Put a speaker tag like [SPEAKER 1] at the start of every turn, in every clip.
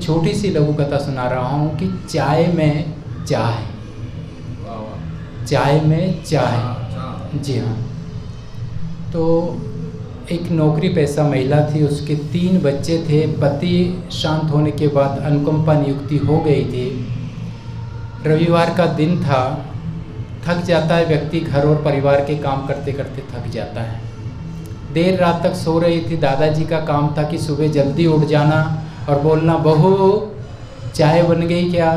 [SPEAKER 1] छोटी सी लघु कथा सुना रहा हूँ कि चाय में चाय, चाय में चाय। जी हाँ। तो एक नौकरी पेशा महिला थी, उसके 3 बच्चे थे। पति शांत होने के बाद अनुकंपा नियुक्ति हो गई थी। रविवार का दिन था। थक जाता है व्यक्ति, घर और परिवार के काम करते करते थक जाता है। देर रात तक सो रही थी। दादाजी का काम था कि सुबह जल्दी उठ जाना और बोलना, बहू चाय बन गई क्या।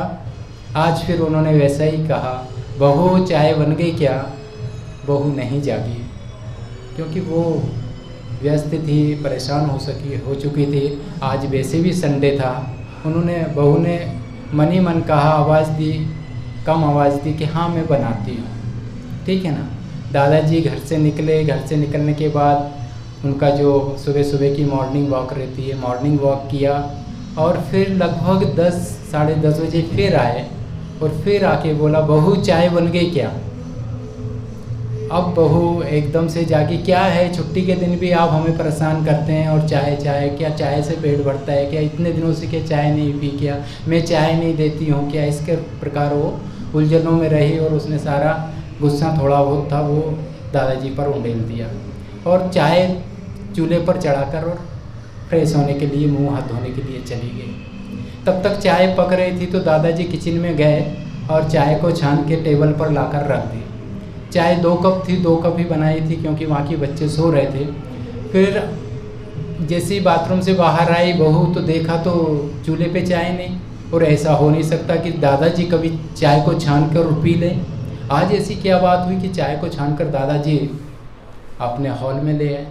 [SPEAKER 1] आज फिर उन्होंने वैसा ही कहा, बहू चाय बन गई क्या। बहू नहीं जागी क्योंकि वो व्यस्त थी, परेशान हो चुकी थी। आज वैसे भी संडे था। बहू ने मन ही मन कहा, आवाज़ दी, कम आवाज़ दी कि हाँ मैं बनाती हूँ, ठीक है ना। दादाजी घर से निकले। घर से निकलने के बाद उनका जो सुबह सुबह की मॉर्निंग वॉक रहती है, मॉर्निंग वॉक किया और फिर लगभग 10 साढ़े 10 बजे फिर आए और फिर आके बोला, बहू चाय बन गई क्या। अब बहू एकदम से जागी, क्या है छुट्टी के दिन भी आप हमें परेशान करते हैं और चाय चाय, क्या चाय से पेट भरता है क्या, इतने दिनों से क्या चाय नहीं पी क्या, मैं चाय नहीं देती हूँ क्या। इसके प्रकार वो उलझनों में रही और उसने सारा गुस्सा थोड़ा बहुत था वो दादाजी पर उंडेल दिया और चाय चूल्हे पर चढ़ाकर और फ्रेश होने के लिए, मुंह हाथ धोने के लिए चली गई। तब तक चाय पक रही थी तो दादाजी किचन में गए और चाय को छान के टेबल पर लाकर रख दी। चाय 2 कप थी, 2 कप ही बनाई थी क्योंकि वहाँ के बच्चे सो रहे थे। फिर जैसे ही बाथरूम से बाहर आई बहू तो देखा तो चूल्हे पे चाय नहीं। और ऐसा हो नहीं सकता कि दादाजी कभी चाय को छान कर पी लें। आज ऐसी क्या बात हुई कि चाय को छान कर दादाजी अपने हॉल में ले आए।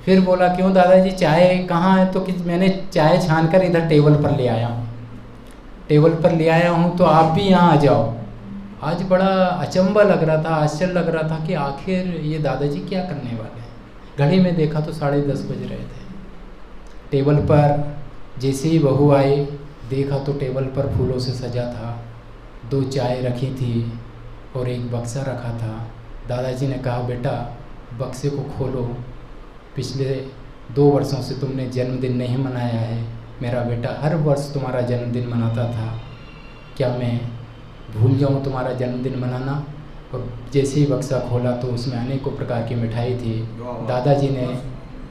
[SPEAKER 1] फिर बोला, क्यों दादाजी चाय कहाँ है। तो कि मैंने चाय छान कर इधर टेबल पर ले आया हूँ, टेबल पर ले आया हूँ तो आप भी यहाँ आ जाओ। आज बड़ा अचंभा लग रहा था, आश्चर्य लग रहा था कि आखिर ये दादाजी क्या करने वाले हैं। घड़ी में देखा तो 10:30 बज रहे थे। टेबल पर जैसे ही बहू आई देखा तो टेबल पर फूलों से सजा था, 2 चाय रखी थी और एक बक्सा रखा था। दादाजी ने कहा, बेटा बक्से को खोलो, पिछले 2 वर्षों से तुमने जन्मदिन नहीं मनाया है। मेरा बेटा हर वर्ष तुम्हारा जन्मदिन मनाता था, क्या मैं भूल जाऊँ तुम्हारा जन्मदिन मनाना। और जैसे ही बक्सा खोला तो उसमें अनेकों प्रकार की मिठाई थी। दादाजी ने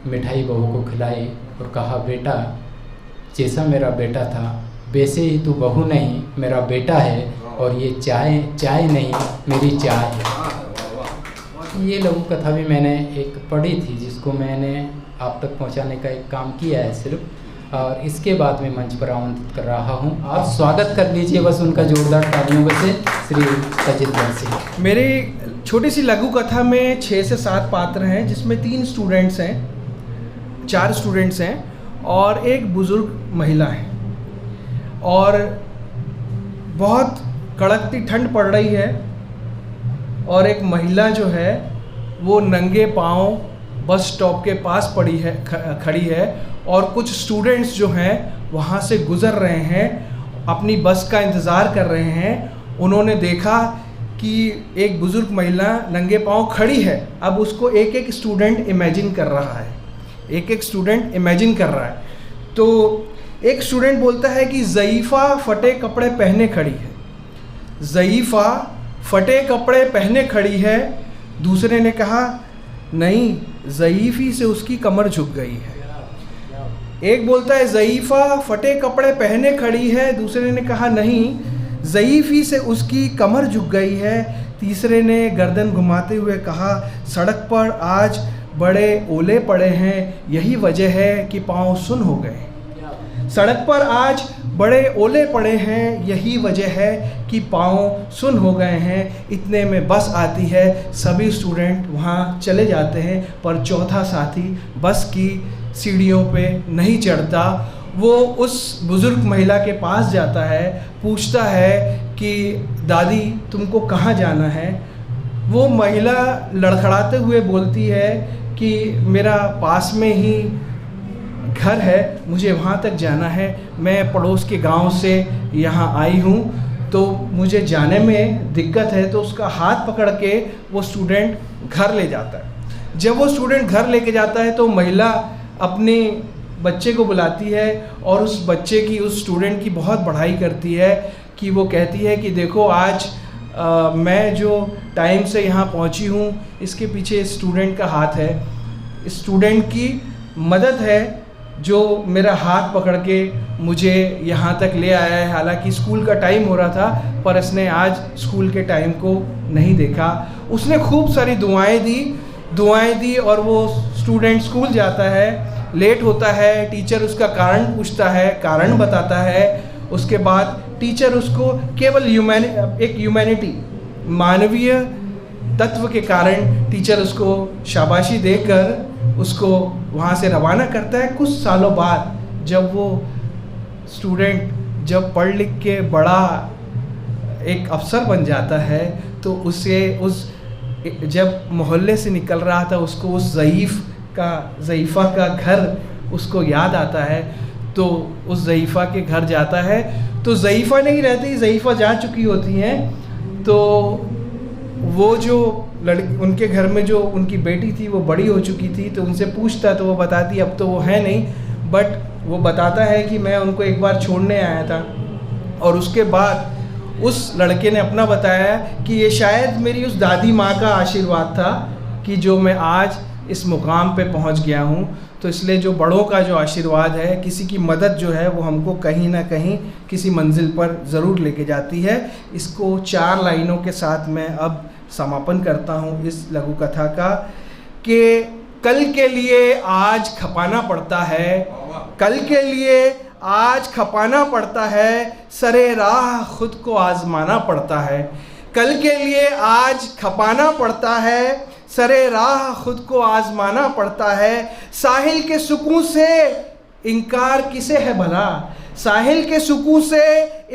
[SPEAKER 1] मिठाई बहू को खिलाई और कहा, बेटा जैसा मेरा बेटा था वैसे ही तू बहू नहीं मेरा बेटा है और ये चाय नहीं मेरी चाय है। ये लघु कथा भी मैंने एक पढ़ी थी जिसको मैंने आप तक पहुंचाने का एक काम किया है सिर्फ, और इसके बाद मैं मंच पर आमंत्रित कर रहा हूं। आप स्वागत कर लीजिए बस उनका जोरदार तालियों से, श्री तजिंदर सिंह।
[SPEAKER 2] मेरी छोटी सी लघु कथा में 6 से 7 पात्र हैं जिसमें 3 स्टूडेंट्स हैं, 4 स्टूडेंट्स हैं और एक बुज़ुर्ग महिला है। और बहुत कड़कती ठंड पड़ रही है और एक महिला जो है वो नंगे पाँव बस स्टॉप के पास खड़ी है और कुछ स्टूडेंट्स जो हैं वहाँ से गुज़र रहे हैं, अपनी बस का इंतज़ार कर रहे हैं। उन्होंने देखा कि एक बुज़ुर्ग महिला नंगे पाँव खड़ी है। अब उसको एक एक स्टूडेंट इमेजिन कर रहा है, एक स्टूडेंट इमेजिन कर रहा है। तो एक स्टूडेंट बोलता है कि ज़ईफ़ा फटे कपड़े पहने खड़ी है, ज़ईफ़ा फटे कपड़े पहने खड़ी है। दूसरे ने कहा, नहीं ज़ईफ़ी से उसकी कमर झुक गई है। एक बोलता है ज़ईफ़ा फटे कपड़े पहने खड़ी है, दूसरे ने कहा नहीं ज़ईफ़ी से उसकी कमर झुक गई है। तीसरे ने गर्दन घुमाते हुए कहा, सड़क पर आज बड़े ओले पड़े हैं, यही वजह है कि पाँव सुन हो गए। सड़क पर आज बड़े ओले पड़े हैं, यही वजह है कि पाँव सुन हो गए हैं। इतने में बस आती है, सभी स्टूडेंट वहाँ चले जाते हैं, पर चौथा साथी बस की सीढ़ियों पे नहीं चढ़ता। वो उस बुज़ुर्ग महिला के पास जाता है, पूछता है कि दादी तुमको कहाँ जाना है। वो महिला लड़खड़ाते हुए बोलती है कि मेरा पास में ही घर है, मुझे वहाँ तक जाना है, मैं पड़ोस के गांव से यहाँ आई हूँ, तो मुझे जाने में दिक्कत है। तो उसका हाथ पकड़ के वो स्टूडेंट घर ले जाता है। जब वो स्टूडेंट घर लेके जाता है तो महिला अपनी बच्चे को बुलाती है और उस बच्चे की, उस स्टूडेंट की बहुत बढ़ाई करती है कि वो कहती है कि देखो आज मैं जो टाइम से यहाँ पहुँची हूँ इसके पीछे स्टूडेंट का हाथ है, स्टूडेंट की मदद है जो मेरा हाथ पकड़ के मुझे यहाँ तक ले आया है। हालांकि स्कूल का टाइम हो रहा था पर इसने आज स्कूल के टाइम को नहीं देखा। उसने खूब सारी दुआएं दी और वो स्टूडेंट स्कूल जाता है, लेट होता है, टीचर उसका कारण पूछता है, कारण बताता है। उसके बाद टीचर उसको केवल ह्यूमैनिटी, मानवीय तत्व के कारण टीचर उसको शाबाशी देकर उसको वहाँ से रवाना करता है। कुछ सालों बाद जब वो स्टूडेंट जब पढ़ लिख के बड़ा एक अफसर बन जाता है तो उसे जब मोहल्ले से निकल रहा था उसको उस ज़ईफ़ा का घर उसको याद आता है, तो उस ज़ईफ़ा के घर जाता है तो ज़ईफ़ा नहीं रहती, ज़ईफ़ा जा चुकी होती हैं। तो वो जो लड़की, उनके घर में जो उनकी बेटी थी वो बड़ी हो चुकी थी, तो उनसे पूछता तो वो बताती अब तो वो है नहीं, बट वो बताता है कि मैं उनको एक बार छोड़ने आया था। और उसके बाद उस लड़के ने अपना बताया कि ये शायद मेरी उस दादी माँ का आशीर्वाद था कि जो मैं आज इस मुकाम पे पहुँच गया हूँ। तो इसलिए जो बड़ों का जो आशीर्वाद है, किसी की मदद जो है वो हमको कहीं ना कहीं किसी मंजिल पर ज़रूर लेके जाती है। इसको 4 लाइनों के साथ मैं अब समापन करता हूँ इस लघु कथा का कि कल के लिए आज खपाना पड़ता है, कल के लिए आज खपाना पड़ता है, सरे राह खुद को आजमाना पड़ता है। कल के लिए आज खपाना पड़ता है, सरे राह खुद को आजमाना पड़ता है। साहिल के सुकून से इनकार किसे है भला, साहिल के सुकून से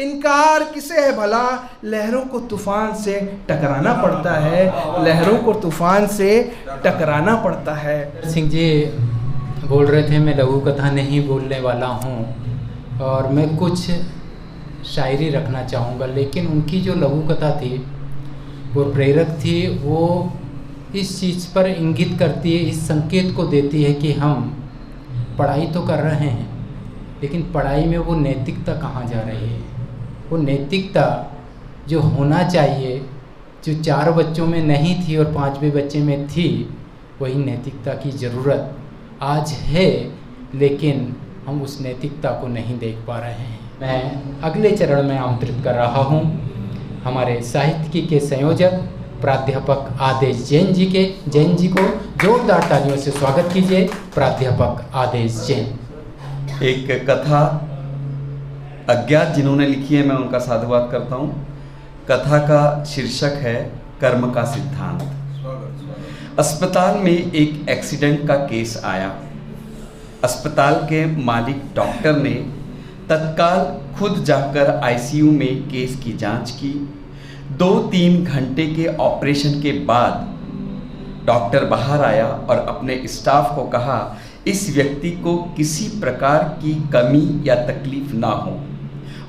[SPEAKER 2] इनकार किसे है भला। लहरों को तूफ़ान से टकराना पड़ता है, लहरों को तूफ़ान से टकराना पड़ता है।
[SPEAKER 1] सिंह जी बोल रहे थे मैं लघु कथा नहीं बोलने वाला हूँ और मैं कुछ शायरी रखना चाहूँगा, लेकिन उनकी जो लघु कथा थी वो प्रेरक थी। वो इस चीज़ पर इंगित करती है, इस संकेत को देती है कि हम पढ़ाई तो कर रहे हैं लेकिन पढ़ाई में वो नैतिकता कहाँ जा रही है। वो नैतिकता जो होना चाहिए, जो 4 बच्चों में नहीं थी और 5वें बच्चे में थी, वही नैतिकता की ज़रूरत आज है, लेकिन हम उस नैतिकता को नहीं देख पा रहे हैं। मैं अगले चरण में आमंत्रित कर रहा हूँ हमारे साहित्यिकी के संयोजक प्राध्यापक आदेश जैन जी को जोरदार तालियों से स्वागत कीजिए। प्राध्यापक आदेश जैन।
[SPEAKER 3] एक कथा अज्ञात जिन्होंने लिखी है, मैं उनका साधुवाद करता हूँ। कथा का शीर्षक है कर्म का सिद्धांत। अस्पताल में एक एक्सीडेंट का केस आया। अस्पताल के मालिक डॉक्टर ने तत्काल खुद जाकर आईसीयू में केस की जांच की। 2-3 घंटे के ऑपरेशन के बाद डॉक्टर बाहर आया और अपने स्टाफ को कहा इस व्यक्ति को किसी प्रकार की कमी या तकलीफ ना हो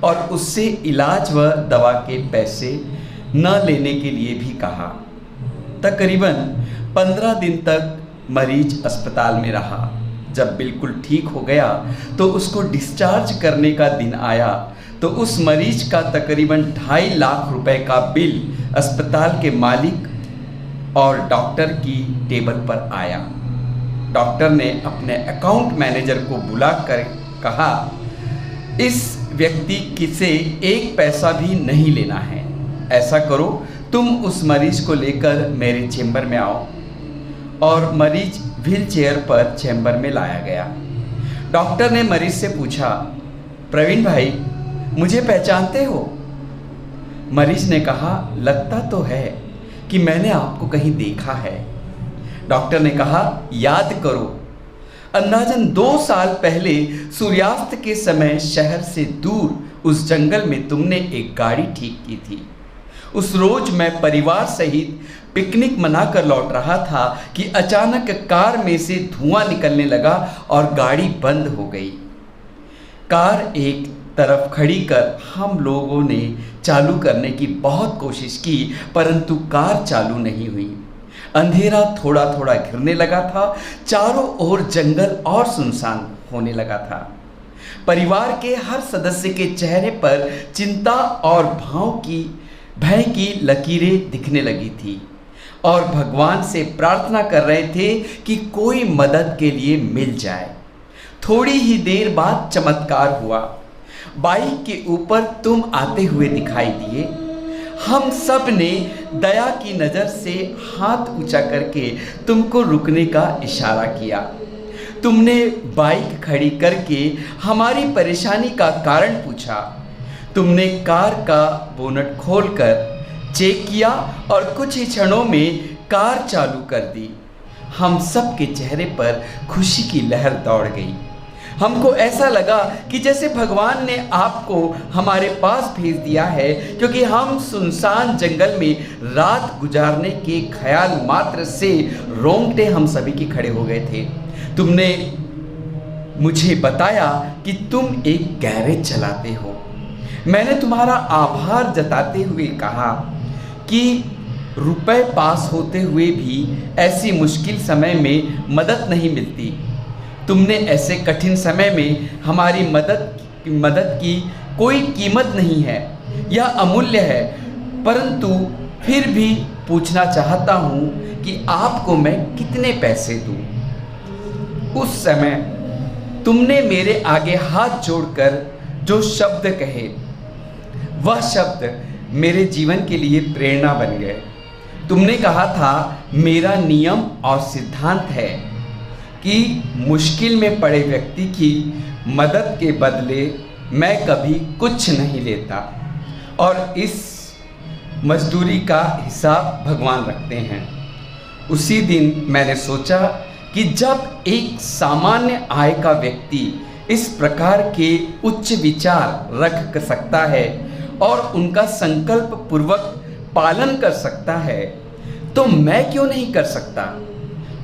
[SPEAKER 3] और उससे इलाज व दवा के पैसे न लेने के लिए भी कहा। तकरीबन 15 दिन तक मरीज अस्पताल में रहा। जब बिल्कुल ठीक हो गया तो उसको डिस्चार्ज करने का दिन आया तो उस मरीज का तकरीबन 2.5 लाख रुपए का बिल अस्पताल के मालिक और डॉक्टर की टेबल पर आया। डॉक्टर ने अपने अकाउंट मैनेजर को बुलाकर कहा इस व्यक्ति से 1 पैसा भी नहीं लेना है। ऐसा करो तुम उस मरीज को लेकर मेरे चेंबर में आओ। और मरीज व्हील चेयर पर चेंबर में लाया गया। डॉक्टर ने मरीज से पूछा प्रवीण भाई मुझे पहचानते हो? मरीज ने कहा लगता तो है कि मैंने आपको कहीं देखा है। डॉक्टर ने कहा याद करो, अंदाजन 2 साल पहले सूर्यास्त के समय शहर से दूर उस जंगल में तुमने एक गाड़ी ठीक की थी। उस रोज मैं परिवार सहित पिकनिक मनाकर लौट रहा था कि अचानक कार में से धुआं निकलने लगा और गाड़ी बंद हो गई। कार एक तरफ खड़ी कर हम लोगों ने चालू करने की बहुत कोशिश की, परंतु कार चालू नहीं हुई। अंधेरा थोड़ा थोड़ा घिरने लगा था। चारों ओर जंगल और सुनसान। होने लगा था। परिवार के हर सदस्य के चेहरे पर चिंता और भय की लकीरें दिखने लगी थी और भगवान से प्रार्थना कर रहे थे कि कोई मदद के लिए मिल जाए। थोड़ी ही देर बाद चमत्कार हुआ। बाइक के ऊपर तुम आते हुए दिखाई दिए। हम सब ने दया की नज़र से हाथ ऊंचा करके तुमको रुकने का इशारा किया। तुमने बाइक खड़ी करके हमारी परेशानी का कारण पूछा। तुमने कार का बोनट खोलकर चेक किया और कुछ ही क्षणों में कार चालू कर दी। हम सब के चेहरे पर खुशी की लहर दौड़ गई। हमको ऐसा लगा कि जैसे भगवान ने आपको हमारे पास भेज दिया है, क्योंकि हम सुनसान जंगल में रात गुजारने के ख्याल मात्र से रोंगटे हम सभी के खड़े हो गए थे। तुमने मुझे बताया कि तुम एक गैरेज चलाते हो। मैंने तुम्हारा आभार जताते हुए कहा कि रुपए पास होते हुए भी ऐसी मुश्किल समय में मदद नहीं मिलती। तुमने ऐसे कठिन समय में हमारी मदद की कोई कीमत नहीं है, यह अमूल्य है। परंतु फिर भी पूछना चाहता हूँ कि आपको मैं कितने पैसे दूँ। उस समय तुमने मेरे आगे हाथ जोड़कर जो शब्द कहे, वह शब्द मेरे जीवन के लिए प्रेरणा बन गए। तुमने कहा था, मेरा नियम और सिद्धांत है कि मुश्किल में पड़े व्यक्ति की मदद के बदले मैं कभी कुछ नहीं लेता और इस मजदूरी का हिसाब भगवान रखते हैं। उसी दिन मैंने सोचा कि जब एक सामान्य आय का व्यक्ति इस प्रकार के उच्च विचार रख सकता है और उनका संकल्प पूर्वक पालन कर सकता है, तो मैं क्यों नहीं कर सकता।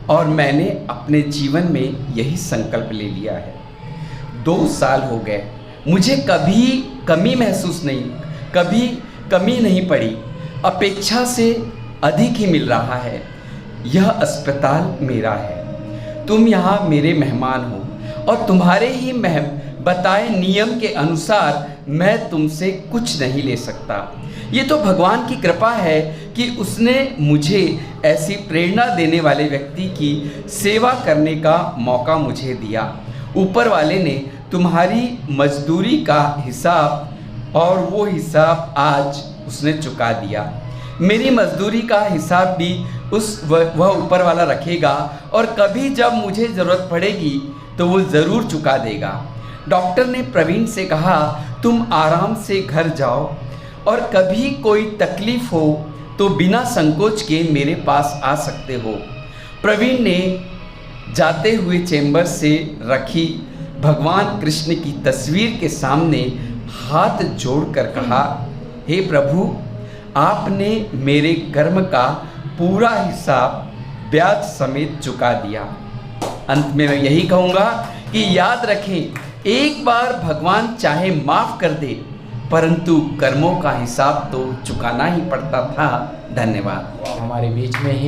[SPEAKER 3] और मैंने अपने जीवन में यही संकल्प ले लिया है। 2 साल हो गए, मुझे कभी कमी महसूस नहीं, कभी कमी नहीं पड़ी। अपेक्षा से अधिक ही मिल रहा है। यह अस्पताल मेरा है। तुम यहाँ मेरे मेहमान हो और तुम्हारे ही बताए नियम के अनुसार मैं तुमसे कुछ नहीं ले सकता। ये तो भगवान की कृपा है कि उसने मुझे ऐसी प्रेरणा देने वाले व्यक्ति की सेवा करने का मौका मुझे दिया। ऊपर वाले ने तुम्हारी मजदूरी का हिसाब और वो हिसाब आज उसने चुका दिया। मेरी मजदूरी का हिसाब भी वह ऊपर वाला रखेगा और कभी जब मुझे ज़रूरत पड़ेगी तो वो ज़रूर चुका देगा। डॉक्टर ने प्रवीण से कहा, तुम आराम से घर जाओ और कभी कोई तकलीफ हो तो बिना संकोच के मेरे पास आ सकते हो। प्रवीण ने जाते हुए चेंबर से रखी भगवान कृष्ण की तस्वीर के सामने हाथ जोड़कर कहा, हे प्रभु, आपने मेरे कर्म का पूरा हिसाब ब्याज समेत चुका दिया। अंत में मैं यही कहूँगा कि याद रखें, एक बार भगवान चाहे माफ़ कर दे, परंतु कर्मों का हिसाब तो चुकाना ही पड़ता था। धन्यवाद।
[SPEAKER 1] हमारे बीच में ही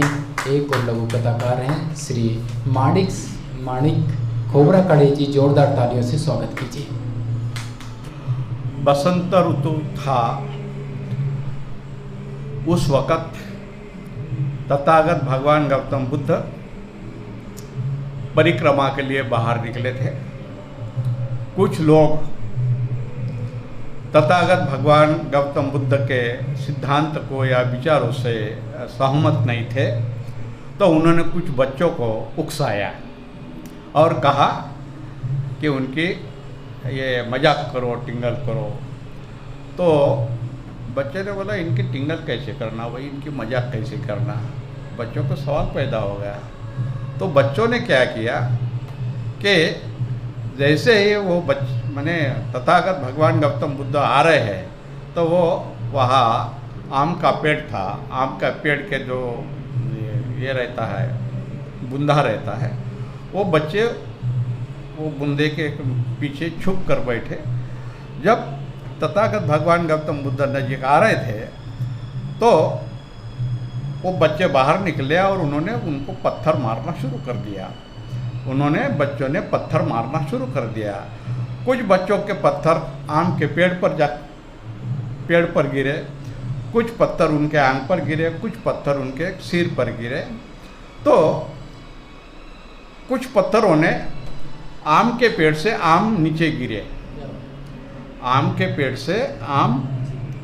[SPEAKER 1] एक और लघु कथाकार हैं, श्री माणिक खोबरा कड़े जी। जोरदार तालियों से स्वागत कीजिए।
[SPEAKER 4] बसंत ऋतु था। उस वक़्त तथागत भगवान गौतम बुद्ध परिक्रमा के लिए बाहर निकले थे। कुछ लोग तथागत भगवान गौतम बुद्ध के सिद्धांत को या विचारों से सहमत नहीं थे, तो उन्होंने कुछ बच्चों को उकसाया और कहा कि उनकी ये मजाक करो, टिंगल करो। तो बच्चे ने बोला, इनकी टिंगल कैसे करना भाई, इनकी मजाक कैसे करना। बच्चों को सवाल पैदा हो गया। तो बच्चों ने क्या किया कि जैसे ही वो माने तथागत भगवान गौतम बुद्ध आ रहे हैं, तो वो वहाँ आम का पेड़ था। आम का पेड़ के जो ये रहता है, बूंदा रहता है, वो बच्चे वो बूंदे के पीछे छुप कर बैठे। जब तथागत भगवान गौतम बुद्ध नजीक आ रहे थे, तो वो बच्चे बाहर निकले और उन्होंने उनको पत्थर मारना शुरू कर दिया। उन्होंने बच्चों ने पत्थर मारना शुरू कर दिया। कुछ बच्चों के पत्थर आम के पेड़ पर गिरे, कुछ पत्थर उनके आंख पर गिरे, कुछ पत्थर उनके सिर पर गिरे। तो कुछ पत्थरों ने आम के पेड़ से आम नीचे गिरे, आम के पेड़ से आम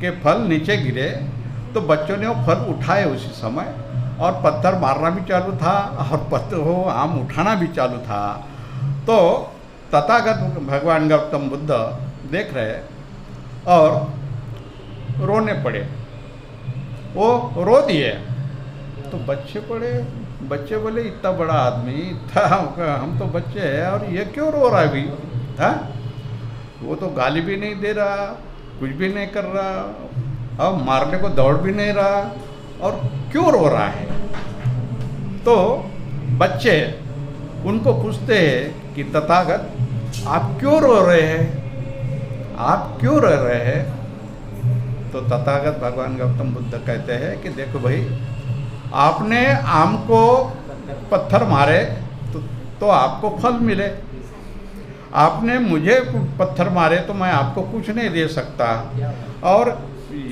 [SPEAKER 4] के फल नीचे गिरे। तो बच्चों ने वो फल उठाए उसी समय, और पत्थर मारना भी चालू था और वो आम उठाना भी चालू था। तो तथागत भगवान गौतम बुद्ध देख रहे और रोने पड़े, वो रो दिए। तो बच्चे बोले इतना बड़ा आदमी था, हम तो बच्चे हैं और ये क्यों रो रहा है अभी? हाँ, वो तो गाली भी नहीं दे रहा, कुछ भी नहीं कर रहा, अब मारने को दौड़ भी नहीं रहा, और क्यों रो रहा है? तो बच्चे उनको पूछते हैं कि तथागत आप क्यों रो रहे हैं, आप क्यों रो रहे हैं? तो तथागत भगवान गौतम बुद्ध कहते हैं कि देखो भाई, आपने आम को पत्थर मारे तो आपको फल मिले, आपने मुझे पत्थर मारे तो मैं आपको कुछ नहीं दे सकता, और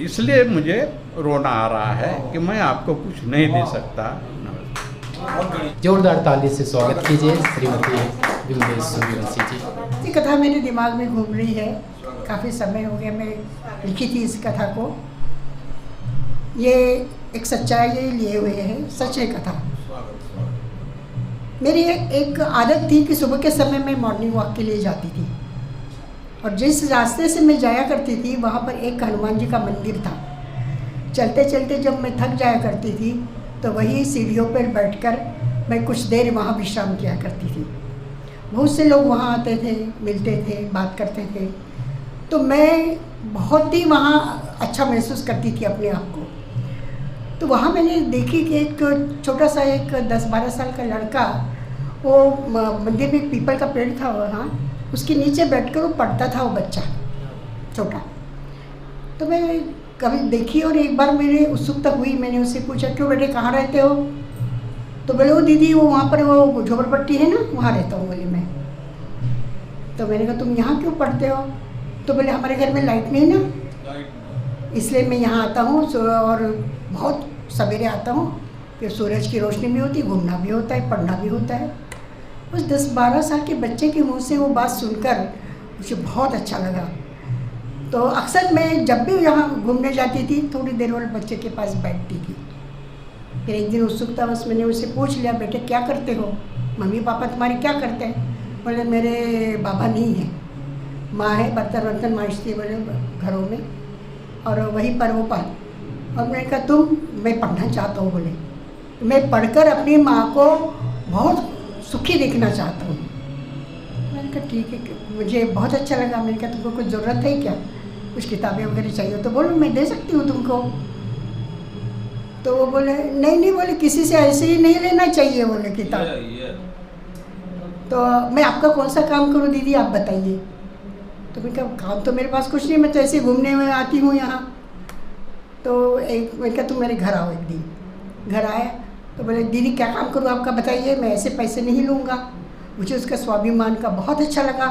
[SPEAKER 4] इसलिए मुझे रोना आ रहा है कि मैं आपको कुछ नहीं दे सकता।
[SPEAKER 1] जोरदार ताली से स्वागत कीजिए श्रीमती विमलेश सूर्यवंशी जी।
[SPEAKER 5] ये कथा मेरे दिमाग में घूम रही है, काफ़ी समय हो गया मैं लिखी थी इस कथा को। ये एक सच्चाई लिए हुए है, सच है कथा। मेरी एक आदत थी कि सुबह के समय मैं मॉर्निंग वॉक के लिए जाती थी, और जिस रास्ते से मैं जाया करती थी वहाँ पर एक हनुमान जी का मंदिर था। चलते चलते जब मैं थक जाया करती थी तो वही सीढ़ियों पर बैठकर मैं कुछ देर वहाँ विश्राम किया करती थी। बहुत से लोग वहाँ आते थे, मिलते थे, बात करते थे, तो मैं बहुत ही वहाँ अच्छा महसूस करती थी अपने आप को। तो वहाँ मैंने देखी कि एक छोटा सा एक 10-12 साल का लड़का, वो मंदिर में एक पीपल का पेड़ था वहाँ, उसके नीचे बैठकर वो पढ़ता था, वो बच्चा छोटा। तो मैं कभी देखी, और एक बार मेरे उत्सुकता हुई, मैंने उससे पूछा क्यों बेटे कहाँ रहते हो? तो बोले वो दीदी वो वहाँ पर वो झोपड़पट्टी है ना, वहाँ रहता हूँ बोले मैं। तो मैंने कहा तुम यहाँ क्यों पढ़ते हो? तो बोले हमारे घर में लाइट नहीं ना, इसलिए मैं यहाँ आता हूँ, और बहुत सवेरे आता हूँ, फिर सूरज की रोशनी भी होती है, घूमना भी होता है, पढ़ना भी होता है। उस 10-12 साल के बच्चे के मुँह से वो बात सुनकर मुझे बहुत अच्छा लगा। तो अक्सर मैं जब भी यहाँ घूमने जाती थी थोड़ी देर वाले बच्चे के पास बैठती थी। फिर एक दिन उत्सुकता बस मैंने उससे पूछ लिया बेटे क्या करते हो, मम्मी पापा तुम्हारे क्या करते हैं? बोले मेरे बाबा नहीं है, माँ है, बर्तन वर्तन मांजती है बोले घरों में, और वहीं पर वो पढ़। और मैंने कहा मैं पढ़ना चाहता हूँ बोले, मैं पढ़कर अपनी माँ को बहुत सुखी देखना चाहता हूँ। मैंने कहा ठीक है, मुझे बहुत अच्छा लगा। मैंने कहा तुमको कुछ ज़रूरत है क्या, कुछ किताबें वगैरह चाहिए तो बोलो मैं दे सकती हूँ तुमको। तो वो बोले नहीं बोले किसी से ऐसे ही नहीं लेना चाहिए बोले किताब। तो मैं आपका कौन सा काम करूँ दीदी आप बताइए। तो मैंने कहा काम तो मेरे पास कुछ नहीं, मैं तो ऐसे घूमने में आती हूँ यहाँ। तो मैंने कहा तुम मेरे घर आओ। एक दिन घर आया तो बोले दीदी क्या काम करूँ आपका बताइए, मैं ऐसे पैसे नहीं लूँगा। मुझे उसका स्वाभिमान का बहुत अच्छा लगा।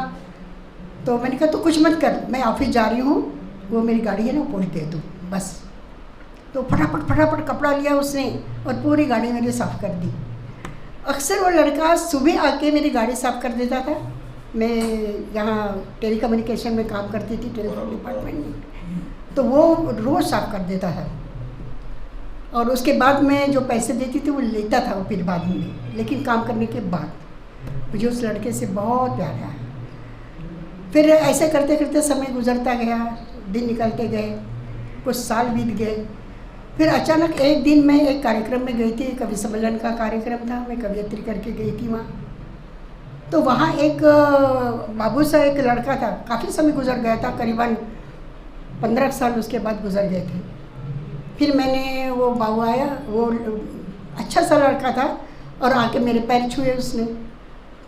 [SPEAKER 5] तो मैंने कहा तो कुछ मत कर, मैं ऑफिस जा रही हूँ, वो मेरी गाड़ी है ना पहुँच दे दूँ बस। तो फटाफट कपड़ा लिया उसने और पूरी गाड़ी मेरी साफ़ कर दी। अक्सर वो लड़का सुबह आके मेरी गाड़ी साफ़ कर देता था। मैं यहाँ टेली कम्युनिकेशन में काम करती थी, टेलीफोन डिपार्टमेंट में, तो वो रोज़ साफ़ कर देता था। और उसके बाद मैं जो पैसे देती थी वो लेता था वो फिर बाद में, लेकिन काम करने के बाद मुझे उस लड़के से बहुत प्यार आया। फिर ऐसे करते करते समय गुजरता गया, दिन निकलते गए, कुछ साल बीत गए। फिर अचानक एक दिन मैं एक कार्यक्रम में गई थी, कवि सम्मेलन का कार्यक्रम था, मैं कवियत्री करके गई थी वहाँ। तो वहाँ एक बाबू सा एक लड़का था, काफ़ी समय गुजर गया था, करीबन 15 साल उसके बाद गुजर गए थे। फिर मैंने वो बाबू आया, वो अच्छा सा लड़का था और आके मेरे पैर छुए उसने।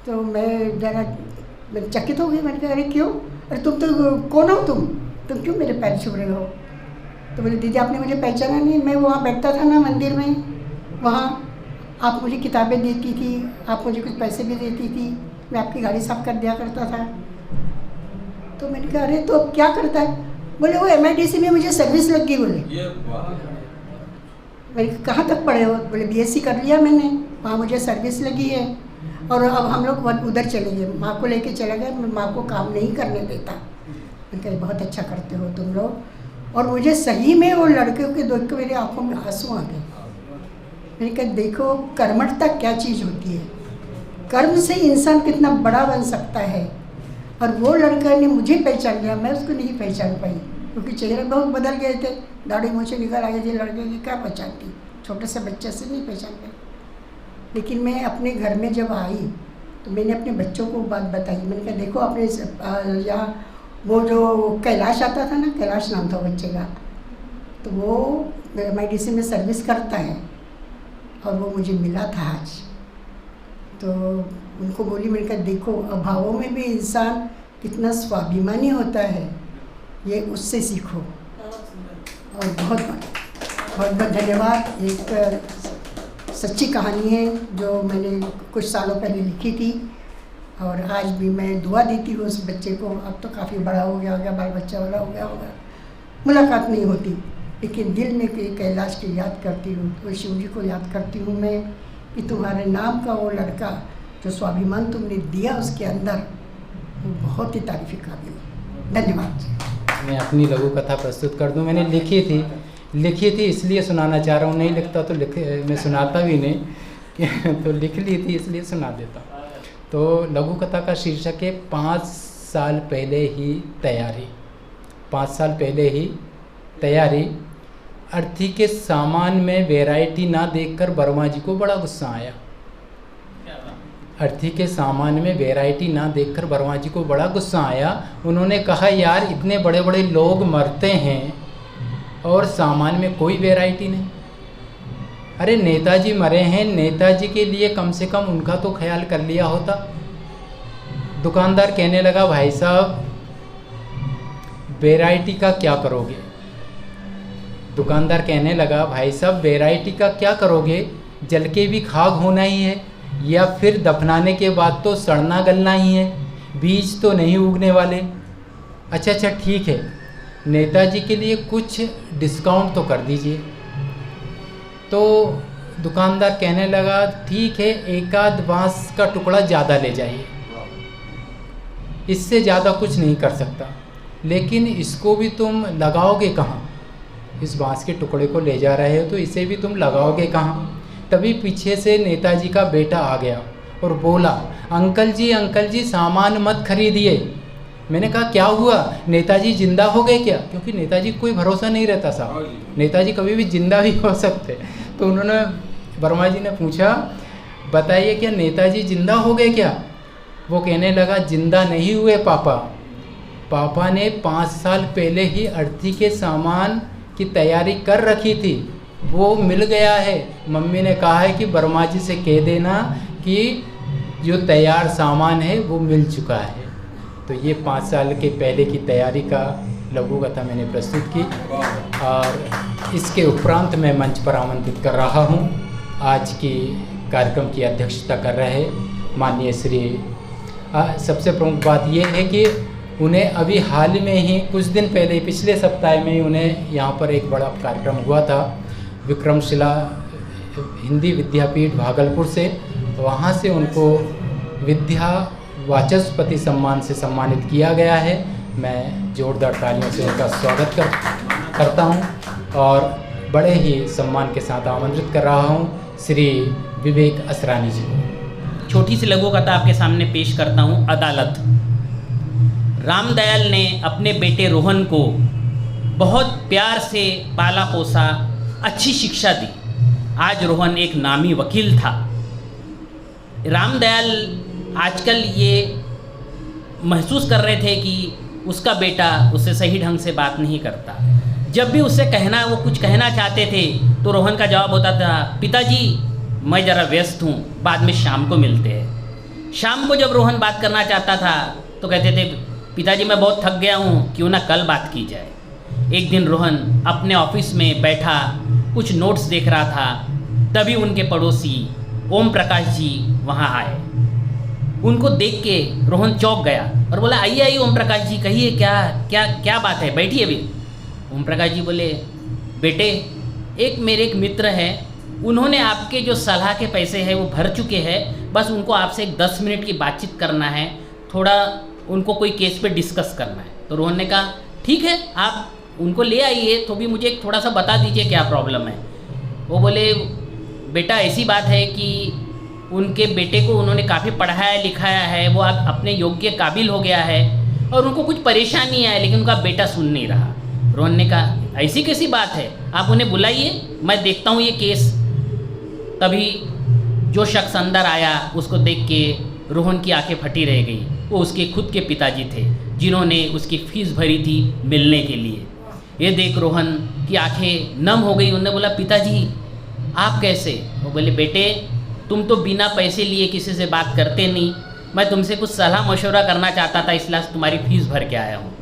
[SPEAKER 5] तो मैं ज़रा चकित हो गई, मैंने कहा अरे क्यों, अरे तुम तो कौन हो, तुम क्यों मेरे पैर छू रहे हो? तो बोले दीदी आपने मुझे पहचाना नहीं, मैं वहाँ बैठता था ना मंदिर में वहाँ, आप मुझे किताबें देती थी, आप मुझे कुछ पैसे भी देती थी, मैं आपकी गाड़ी साफ कर दिया करता था। तो मैंने कहा अरे तो अब क्या करता है? बोले वो MIDC में मुझे सर्विस लग गई। बोले मैंने कहाँ तक पढ़े हो? बोले BSc कर लिया मैंने, वहाँ मुझे सर्विस लगी है और अब हम लोग उधर चले गए, माँ को लेके चला गया, मैं माँ को काम नहीं करने देता। मैंने कहा बहुत अच्छा करते हो तुम लोग। और मुझे सही में वो लड़के के देख के मेरी आंखों में आंसू आ गए। मैंने कहा देखो कर्मठता क्या चीज़ होती है, कर्म से इंसान कितना बड़ा बन सकता है। और वो लड़का ने मुझे पहचान लिया, मैं उसको नहीं पहचान पाई क्योंकि चेहरे बहुत बदल गए थे, दाढ़ी मूँछें निकल आ गई थी। लड़के की क्या पहचानती, छोटे से बच्चे से नहीं पहचान पाई। लेकिन मैं अपने घर में जब आई तो मैंने अपने बच्चों को बात बताई। मैंने कहा देखो अपने यहाँ वो जो कैलाश आता था ना, कैलाश नाम था बच्चे का, तो वो MIDC में सर्विस करता है और वो मुझे मिला था आज। तो उनको बोली, मैंने कहा देखो अभावों में भी इंसान कितना स्वाभिमानी होता है, ये उससे सीखो। और बहुत बहुत धन्यवाद। एक सच्ची कहानी है जो मैंने कुछ सालों पहले लिखी थी और आज भी मैं दुआ देती हूँ उस बच्चे को। अब तो काफ़ी बड़ा हो गया होगा, बाल बच्चा वाला हो गया होगा, मुलाकात नहीं होती, लेकिन दिल में कैलाश को याद करती हूँ, तो शिव जी को याद करती हूँ मैं कि तुम्हारे नाम का वो लड़का जो स्वाभिमान तुमने दिया उसके अंदर, वो बहुत ही तारीफ़ काबिल है। धन्यवाद।
[SPEAKER 1] मैं अपनी लघु कथा प्रस्तुत कर दूं। मैंने लिखी थी इसलिए सुनाना चाह रहा हूँ, नहीं लिखता तो मैं सुनाता भी नहीं तो लिख ली थी इसलिए सुना देता हूँ। तो लघु कथा का शीर्षक है 5 साल पहले ही तैयारी। 5 साल पहले ही तैयारी। अर्थी के सामान में वैरायटी ना देखकर वर्मा जी को बड़ा गुस्सा आया। अर्थी के सामान में वैरायटी ना देखकर वर्मा जी को बड़ा गुस्सा आया। उन्होंने कहा यार इतने बड़े बड़े लोग मरते हैं और सामान में कोई वैरायटी नहीं। अरे नेताजी मरे हैं, नेताजी के लिए कम से कम उनका तो ख्याल कर लिया होता। दुकानदार कहने लगा भाई साहब वैरायटी का क्या करोगे? दुकानदार कहने लगा भाई साहब वैरायटी का क्या करोगे, जल के भी खाक होना ही है या फिर दफनाने के बाद तो सड़ना गलना ही है, बीज तो नहीं उगने वाले। अच्छा ठीक है, नेताजी के लिए कुछ डिस्काउंट तो कर दीजिए। तो दुकानदार कहने लगा ठीक है, एक आध बांस का टुकड़ा ज़्यादा ले जाइए, इससे ज़्यादा कुछ नहीं कर सकता, लेकिन इसको भी तुम लगाओगे कहाँ? इस बांस के टुकड़े को ले जा रहे हो तो इसे भी तुम लगाओगे कहाँ? तभी पीछे से नेताजी का बेटा आ गया और बोला अंकल जी सामान मत खरीदिए। मैंने कहा क्या हुआ, नेताजी जिंदा हो गए क्या? क्योंकि नेताजी कोई भरोसा नहीं रहता साहब, नेताजी कभी भी जिंदा भी हो सकते। तो उन्होंने वर्मा जी ने पूछा बताइए क्या नेताजी जिंदा हो गए क्या? वो कहने लगा जिंदा नहीं हुए पापा ने 5 साल पहले ही अर्थी के सामान की तैयारी कर रखी थी, वो मिल गया है। मम्मी ने कहा है कि वर्मा जी से कह देना कि जो तैयार सामान है वो मिल चुका है। तो ये 5 साल के पहले की तैयारी का लघु कथा मैंने प्रस्तुत की और इसके उपरांत मैं मंच पर आमंत्रित कर रहा हूँ आज की कार्यक्रम की अध्यक्षता कर रहे माननीय श्री सबसे प्रमुख बात ये है कि उन्हें अभी हाल में ही कुछ दिन पहले पिछले सप्ताह में ही उन्हें यहाँ पर एक बड़ा कार्यक्रम हुआ था विक्रमशिला हिंदी विद्यापीठ भागलपुर से, वहाँ से उनको विद्या वाचस्पति सम्मान से सम्मानित किया गया है। मैं जोरदार तालियों से उनका स्वागत करता हूँ और बड़े ही सम्मान के साथ आमंत्रित कर रहा हूँ श्री विवेक असरानी जी को।
[SPEAKER 6] छोटी सी लघु कथा आपके सामने पेश करता हूँ। अदालत। रामदयाल ने अपने बेटे रोहन को बहुत प्यार से पाला पोसा, अच्छी शिक्षा दी। आज रोहन एक नामी वकील था। रामदयाल आजकल ये महसूस कर रहे थे कि उसका बेटा उससे सही ढंग से बात नहीं करता। जब भी उससे वो कुछ कहना चाहते थे तो रोहन का जवाब होता था पिताजी मैं ज़रा व्यस्त हूँ, बाद में शाम को मिलते हैं। शाम को जब रोहन बात करना चाहता था तो कहते थे पिताजी मैं बहुत थक गया हूँ, क्यों ना कल बात की जाए। एक दिन रोहन अपने ऑफिस में बैठा कुछ नोट्स देख रहा था, तभी उनके पड़ोसी ओम प्रकाश जी वहाँ आए। उनको देख के रोहन चौंक गया और बोला, आइए आइए ओम प्रकाश जी, कहिए क्या क्या क्या बात है, बैठिए अभी। ओम प्रकाश जी बोले, बेटे मेरे एक मित्र हैं, उन्होंने आपके जो सलाह के पैसे हैं वो भर चुके हैं, बस उनको आपसे एक 10 मिनट की बातचीत करना है, थोड़ा उनको कोई केस पे डिस्कस करना है। तो रोहन ने कहा, ठीक है आप उनको ले आइए, तो भी मुझे थोड़ा सा बता दीजिए क्या प्रॉब्लम है। वो बोले, बेटा ऐसी बात है कि उनके बेटे को उन्होंने काफ़ी पढ़ाया लिखाया है, वो अब अपने योग्य काबिल हो गया है और उनको कुछ परेशानी है, लेकिन उनका बेटा सुन नहीं रहा। रोहन ने कहा, ऐसी कैसी बात है, आप उन्हें बुलाइए, मैं देखता हूँ ये केस। तभी जो शख्स अंदर आया उसको देख के रोहन की आंखें फटी रह गई। वो उसके खुद के पिताजी थे, जिन्होंने उसकी फीस भरी थी मिलने के लिए। ये देख रोहन की आंखें नम हो गई। उन्होंने बोला, पिताजी आप कैसे? वो बोले, बेटे तुम तो बिना पैसे लिए किसी से बात करते नहीं, मैं तुमसे कुछ सलाह मशवरा करना चाहता था, इसलिए तुम्हारी फ़ीस भर के आया हूँ।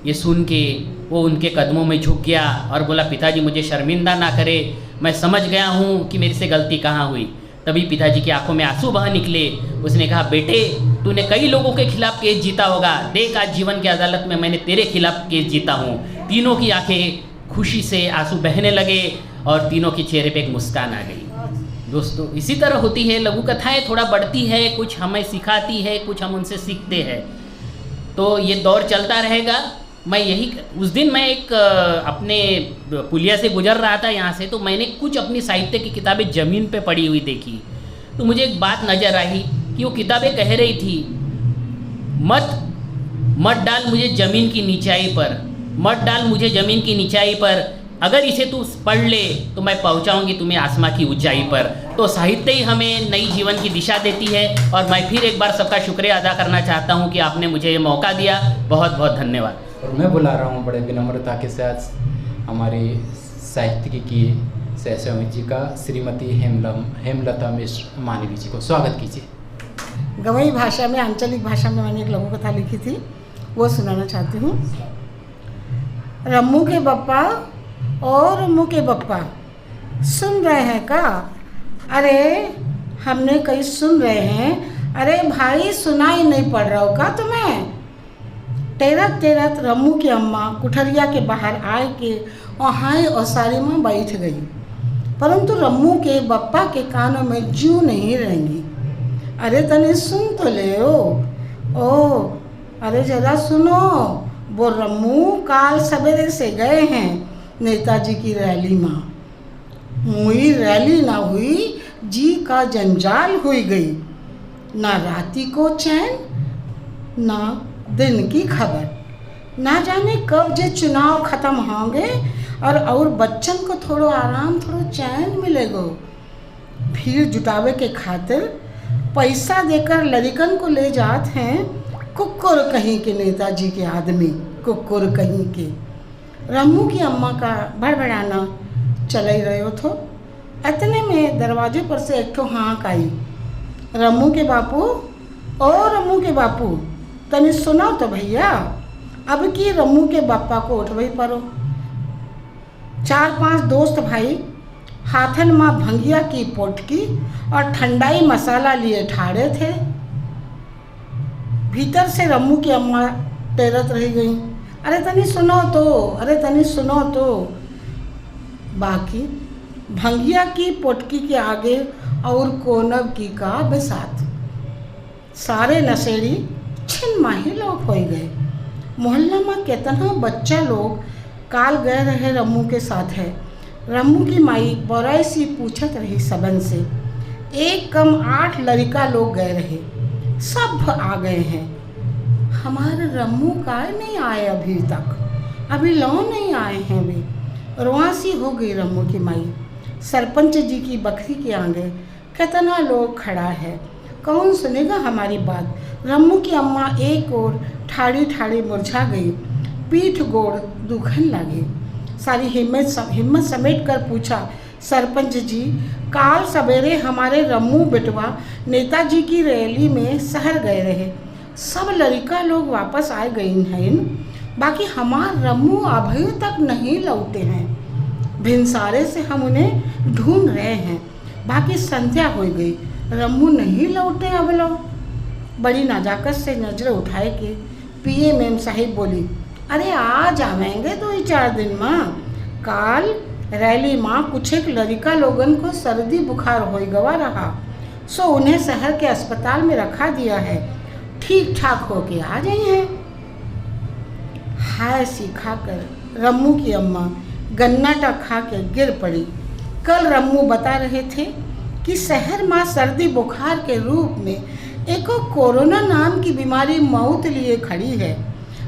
[SPEAKER 6] ये सुन के वो उनके कदमों में झुक गया और बोला, पिताजी मुझे शर्मिंदा ना करे, मैं समझ गया हूँ कि मेरे से गलती कहाँ हुई। तभी पिताजी की आंखों में आंसू बह निकले। उसने कहा, बेटे तूने कई लोगों के खिलाफ केस जीता होगा, देख आज जीवन की अदालत में मैंने तेरे खिलाफ केस जीता हूँ। तीनों की आंखें खुशी से आंसू बहने लगे और तीनों के चेहरे पे एक मुस्कान आ गई। दोस्तों इसी तरह होती है लघु कथाएँ, थोड़ा बढ़ती है, कुछ हमें सिखाती है, कुछ हम उनसे सीखते हैं। तो ये दौर चलता रहेगा। मैं यही उस दिन मैं एक अपने पुलिया से गुजर रहा था यहाँ से, तो मैंने कुछ अपनी साहित्य की किताबें ज़मीन पे पड़ी हुई देखी। तो मुझे एक बात नज़र आई कि वो किताबें कह रही थी, मत डाल मुझे ज़मीन की नीचाई पर, मत डाल मुझे ज़मीन की नीचाई पर, अगर इसे तू पढ़ ले तो मैं पहुंचाऊंगी तुम्हें आसमां की ऊंचाई पर। तो साहित्य ही हमें नई जीवन की दिशा देती है। और मैं फिर एक बार सबका शुक्रिया अदा करना चाहता हूं कि आपने मुझे ये मौका दिया। बहुत बहुत धन्यवाद।
[SPEAKER 1] और मैं बुला रहा हूँ बड़े विनम्रता के साथ हमारी साहित्यिकी की सहस्वामी जी का श्रीमती हेमलता मिश्र मानवी जी को स्वागत कीजिए।
[SPEAKER 5] गवई भाषा में, आंचलिक भाषा में मैंने एक लघु कथा लिखी थी, वो सुनाना चाहती हूँ। रम्मू के बप्पा और रम्मू के बप्पा सुन रहे हैं का? अरे हमने कहीं सुन रहे हैं। अरे भाई सुनाई नहीं पड़ रहा हो का तुम्हें? टेरत टेरत रम्मू की अम्मा कुठरिया के बाहर आए के वहाँ ओसारी में बैठ गई, परंतु रम्मू के बप्पा के कानों में जूं नहीं रहेंगी। अरे तने सुन तो ले ओ अरे जरा सुनो, वो रम्मू काल सवेरे से गए हैं नेताजी की रैली में। हुई रैली ना हुई, जी का जंजाल हुई गई, ना राती को चैन ना दिन की खबर। ना जाने कब जे चुनाव ख़त्म होंगे और बच्चन को थोड़ा आराम, थोड़ा चैन मिलेगा। भीड़ जुटावे के खातिर पैसा देकर लड़कन को ले जाते हैं कुक्कुर कहीं के नेताजी के आदमी, कुक्कुर कहीं के। रम्मू की अम्मा का बड़बड़ाना चल ही रहे थो। इतने में दरवाजे पर से एक ठो हाँक आई, रम्मू के बापू, ओ रम्मू के बापू तनी सुना तो भैया। अब की रम्मू के बापा को उठवई पड़ो। 4-5 दोस्त भाई हाथन माँ भंगिया की पोटकी और ठंडाई मसाला लिए ठाड़े थे। भीतर से रम्मू की अम्मा टेरत रह गई, अरे तनी सुनो तो, अरे तनी सुनो तो। बाकी भंगिया की पोटकी के आगे और कोनब की का बेसात। सारे नशेड़ी छिन माही लोग हो गए। मोहल्ला में कितना बच्चा लोग काल गए रहे रम्मू के साथ है। रम्मू की माई बोराई सी पूछत रही सबन से। एक कम 8 लड़का लोग गए रहे, सब आ गए हैं। हमारे रम्मू का नहीं आए अभी तक, अभी लौन नहीं आए हैं वे। रुआसी हो गई रम्मू की माई। सरपंच जी की बकरी के आगे कितना लोग खड़ा है, कौन सुनेगा हमारी बात। रम्मू की अम्मा एक ओर ठाड़ी ठाड़ी मुरझा गई, पीठ गोड़ दुखन लगे। सारी हिम्मत समेट कर पूछा, सरपंच जी काल सवेरे हमारे रम्मू बेटवा नेताजी की रैली में शहर गए रहे, सब लड़का लोग वापस आ गए हैं, बाकी हमार रम्मू अभी तक नहीं लौटे हैं। भिनसारे से हम उन्हें ढूंढ रहे हैं, बाकी संध्या हो गई,
[SPEAKER 7] रम्मू नहीं लौटे अब लोग। बड़ी नाजाकत से नजर उठाए के पीए मेम साहिब बोली, अरे आ जावेंगे 2-4 दिन माँ। काल रैली माँ कुछ एक लड़का लोगन को सर्दी बुखार हो गवा रहा, सो उन्हें शहर के अस्पताल में रखा दिया है, ठीक ठाक होके आ जाई हैं। हाय सीखा कर रम्मू की अम्मा गन्नाटा खा के गिर पड़ी। कल रम्मू बता रहे थे कि शहर माँ सर्दी बुखार के रूप में एक कोरोना नाम की बीमारी मौत लिए खड़ी है।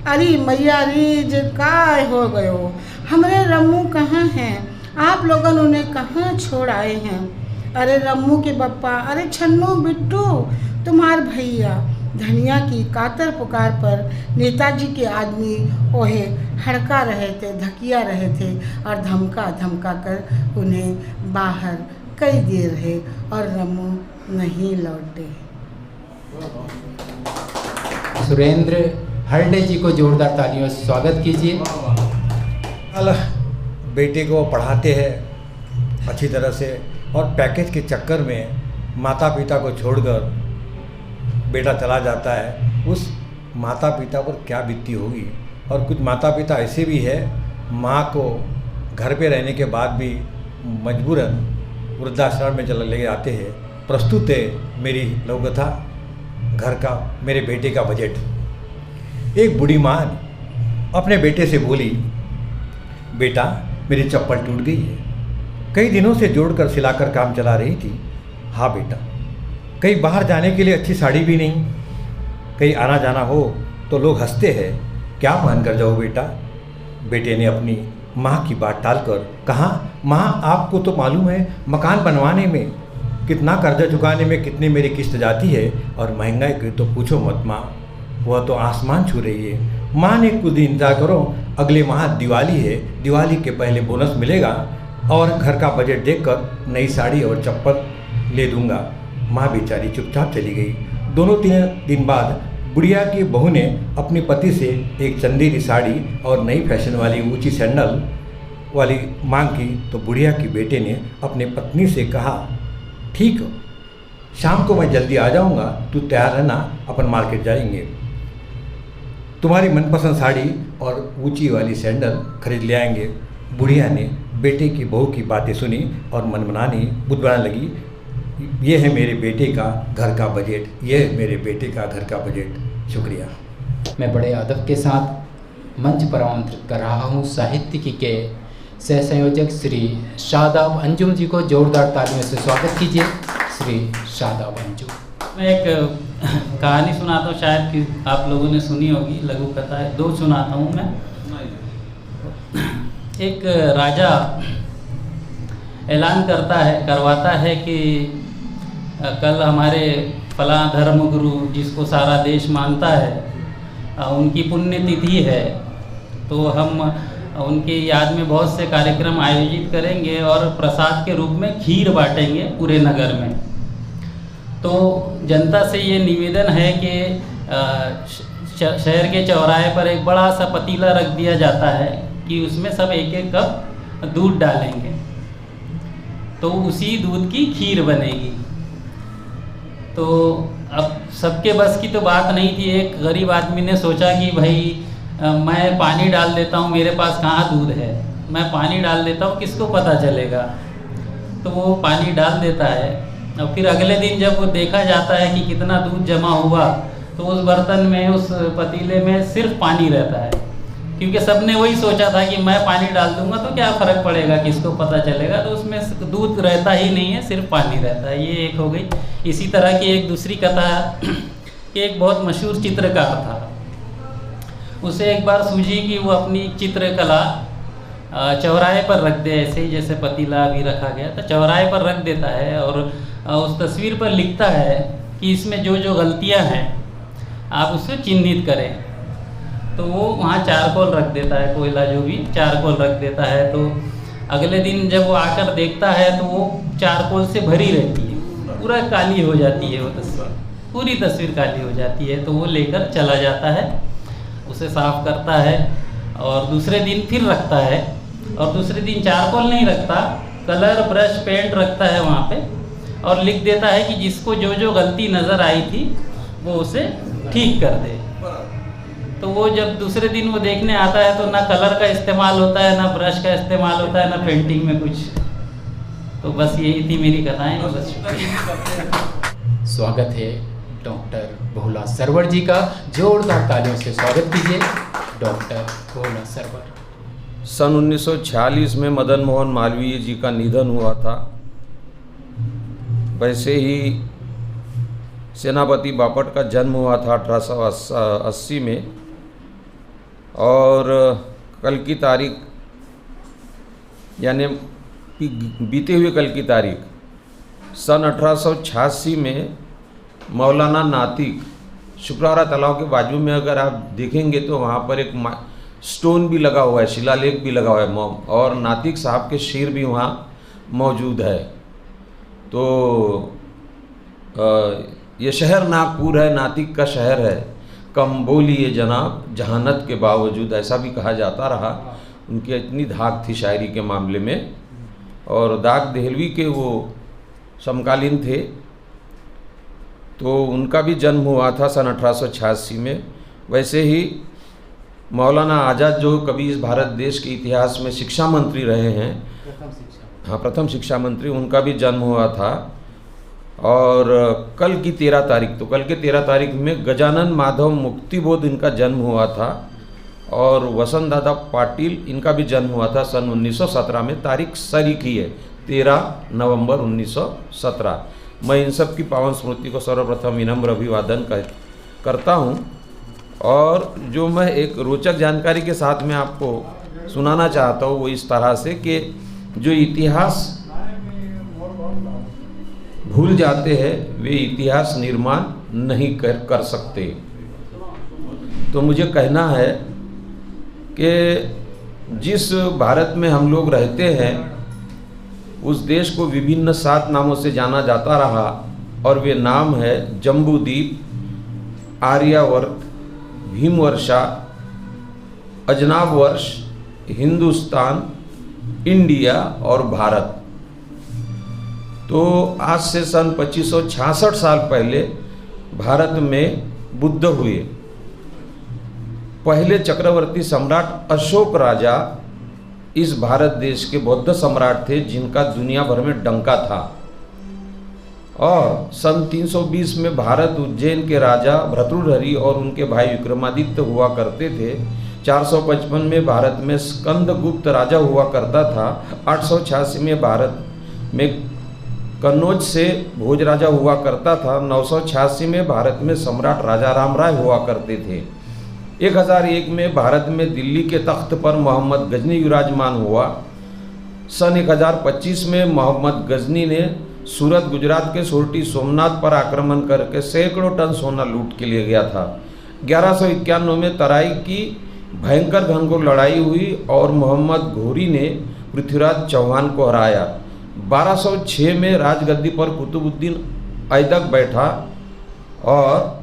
[SPEAKER 7] अरे मैया रीज काय हो गयो, हमारे रम्मू कहाँ हैं? आप लोगन उन्हें कहाँ छोड़ आए हैं? अरे रम्मू के बप्पा, अरे छन्नू बिट्टू, तुम्हार भैया। धनिया की कातर पुकार पर नेताजी के आदमी ओहे हड़का रहे थे, धकिया रहे थे और धमका धमका कर उन्हें बाहर कई दिए रहे और रम्मू नहीं लौटे।
[SPEAKER 1] सुरेंद्र हरडे जी को जोरदार तालियों से स्वागत कीजिए।
[SPEAKER 8] बेटे को पढ़ाते हैं अच्छी तरह से और पैकेज के चक्कर में माता पिता को छोड़कर बेटा चला जाता है। उस माता पिता पर क्या बीतती होगी। और कुछ माता पिता ऐसे भी है, माँ को घर पे रहने के बाद भी मजबूरन वृद्धाश्रम में ले आते हैं। प्रस्तुत है मेरी लघुकथा घर का मेरे बेटे का बजट। एक बूढ़ी माँ अपने बेटे से बोली, बेटा मेरी चप्पल टूट गई है, कई दिनों से जोड़कर सिलाकर काम चला रही थी। हाँ बेटा, कहीं बाहर जाने के लिए अच्छी साड़ी भी नहीं, कहीं आना जाना हो तो लोग हंसते हैं, क्या पहन कर जाओ बेटा। बेटे ने अपनी माँ की बात टालकर कहा, माँ आपको तो मालूम है मकान बनवाने में कितना कर्जा चुकाने में कितनी मेरी किस्त जाती है, और महंगाई की तो पूछो मत माँ, वह तो आसमान छू रही है। माँ ने कुछ दिन इंतजार करो, अगले माह दिवाली है, दिवाली के पहले बोनस मिलेगा और घर का बजट देखकर नई साड़ी और चप्पल ले दूंगा। माँ बेचारी चुपचाप चली गई। 2-3 दिन बाद बुढ़िया की बहू ने अपने पति से एक चंदेरी साड़ी और नई फैशन वाली ऊंची सैंडल वाली मांग की, तो बुढ़िया की बेटे ने अपने पत्नी से कहा, ठीक हो, शाम को मैं जल्दी आ जाऊंगा, तू तैयार रहना, अपन मार्केट जाएंगे, तुम्हारी मनपसंद साड़ी और ऊंची वाली सैंडल खरीद ले आएंगे। बुढ़िया ने बेटे की बहू की बातें सुनी और मनमनानी बुदबुदाने लगी, ये है मेरे बेटे का घर का बजट, ये है मेरे बेटे का घर का बजट। शुक्रिया।
[SPEAKER 1] मैं बड़े अदब के साथ मंच पर आमंत्रित कर रहा हूँ साहित्यिकी के सह संयोजक श्री शादाब अंजुम जी को। जोरदार तालियों से स्वागत कीजिए श्री शादाब अंजुम।
[SPEAKER 6] मैं एक कहानी सुनाता हूँ, शायद कि आप लोगों ने सुनी होगी, लघु कथा है, 2 सुनाता हूँ मैं। एक राजा ऐलान करवाता है कि कल हमारे फलां धर्मगुरु जिसको सारा देश मानता है उनकी पुण्यतिथि है, तो हम उनकी याद में बहुत से कार्यक्रम आयोजित करेंगे और प्रसाद के रूप में खीर बांटेंगे पूरे नगर में। तो जनता से ये निवेदन है कि शहर के चौराहे पर एक बड़ा सा पतीला रख दिया जाता है कि उसमें सब 1-1 कप दूध डालेंगे, तो उसी दूध की खीर बनेगी। तो अब सबके बस की तो बात नहीं थी। एक गरीब आदमी ने सोचा कि भाई मैं पानी डाल देता हूँ, मेरे पास कहाँ दूध है, मैं पानी डाल देता हूँ, किसको पता चलेगा। तो वो पानी डाल देता है और फिर अगले दिन जब वो देखा जाता है कि कितना दूध जमा हुआ, तो उस बर्तन में, उस पतीले में सिर्फ पानी रहता है, क्योंकि सबने वही सोचा था कि मैं पानी डाल दूंगा तो क्या फ़र्क पड़ेगा, किसको पता चलेगा। तो उसमें दूध रहता ही नहीं है, सिर्फ पानी रहता है। ये एक हो गई। इसी तरह की एक दूसरी कथा कि एक बहुत मशहूर चित्रकार था, उसे एक बार सूझी कि वो अपनी चित्रकला चौराहे पर रख दे, ऐसे ही जैसे पतीला अभी रखा गया, तो चौराहे पर रख देता है और उस तस्वीर पर लिखता है कि इसमें जो जो गलतियां हैं आप उसको चिन्हित करें। तो वो वहाँ चारकोल रख देता है, कोयला जो भी चारकोल रख देता है। तो अगले दिन जब वो आकर देखता है तो वो चारकोल से भरी रहती है, पूरा काली हो जाती है वो तस्वीर, पूरी तस्वीर काली हो जाती है। तो वो लेकर चला जाता है, उसे साफ करता है और दूसरे दिन फिर रखता है, और दूसरे दिन चारकोल नहीं रखता, कलर ब्रश पेंट रखता है वहाँ पे, और लिख देता है कि जिसको जो जो गलती नज़र आई थी वो उसे ठीक कर दे। तो वो जब दूसरे दिन वो देखने आता है तो ना कलर का इस्तेमाल होता है, ना ब्रश का इस्तेमाल होता है, ना पेंटिंग में कुछ। तो बस यही थी मेरी कथाएं। बस शुक्रिया।
[SPEAKER 1] स्वागत है डॉक्टर भोला सरवर जी का। जोरदार तालियों से स्वागत कीजिए डॉक्टर भोला सरवर।
[SPEAKER 9] सन 1946 में मदन मोहन मालवीय जी का निधन हुआ था। वैसे ही सेनापति बापट का जन्म हुआ था 1880 में, और कल की तारीख यानी बीते हुए कल की तारीख सन 1886 में मौलाना नातिक शुक्रवारा तालाब के बाजू में अगर आप देखेंगे तो वहाँ पर एक स्टोन भी लगा हुआ है, शिलालेख भी लगा हुआ है, और नातिक साहब के शेर भी वहाँ मौजूद है। तो ये शहर नागपुर है, नातिक का शहर है। कम बोलिए जनाब जहानत के बावजूद, ऐसा भी कहा जाता रहा। उनकी इतनी धाक थी शायरी के मामले में। और दाग देहलवी के वो समकालीन थे, तो उनका भी जन्म हुआ था सन 1886 में। वैसे ही मौलाना आज़ाद जो कभी इस भारत देश के इतिहास में शिक्षा मंत्री रहे हैं, प्रथम शिक्षा मंत्री, उनका भी जन्म हुआ था। और कल की 13 तारीख, तो कल के 13 तारीख में गजानन माधव मुक्तिबोध इनका जन्म हुआ था। और वसंत दादा पाटिल इनका भी जन्म हुआ था सन 1917 में। तारीख सरीख ही है 13 नवंबर 1917। मैं इन सब की पावन स्मृति को सर्वप्रथम विनम्र अभिवादन करता हूँ। और जो मैं एक रोचक जानकारी के साथ में आपको सुनाना चाहता हूँ वो इस तरह से कि जो इतिहास भूल जाते हैं वे इतिहास निर्माण नहीं कर सकते। तो मुझे कहना है कि जिस भारत में हम लोग रहते हैं उस देश को विभिन्न 7 नामों से जाना जाता रहा, और वे नाम है जम्बूद्वीप, आर्यावर्त, भीमवर्षा, अजनाब वर्ष, हिंदुस्तान, इंडिया और भारत। तो आज से सन 2566 साल पहले भारत में बुद्ध हुए। पहले चक्रवर्ती सम्राट अशोक राजा इस भारत देश के बौद्ध सम्राट थे जिनका दुनिया भर में डंका था। और सन 320 में भारत उज्जैन के राजा भर्तृहरि और उनके भाई विक्रमादित्य हुआ करते थे। 455 में भारत में स्कंदगुप्त राजा हुआ करता था। 886 में भारत में कन्नौज से भोज राजा हुआ करता था। 986 में भारत में सम्राट राजा राम राय हुआ करते थे। 1001 में भारत में दिल्ली के तख्त पर मोहम्मद गजनी विराजमान हुआ। सन 1025 में मोहम्मद गजनी ने सूरत गुजरात के सोरठी सोमनाथ पर आक्रमण करके सैकड़ों टन सोना लूट के लिए गया था। 1191 में तराई की भयंकर घनघोर लड़ाई हुई और मोहम्मद घोरी ने पृथ्वीराज चौहान को हराया। 1206 में राजगद्दी पर कुतुबुद्दीन ऐबक बैठा और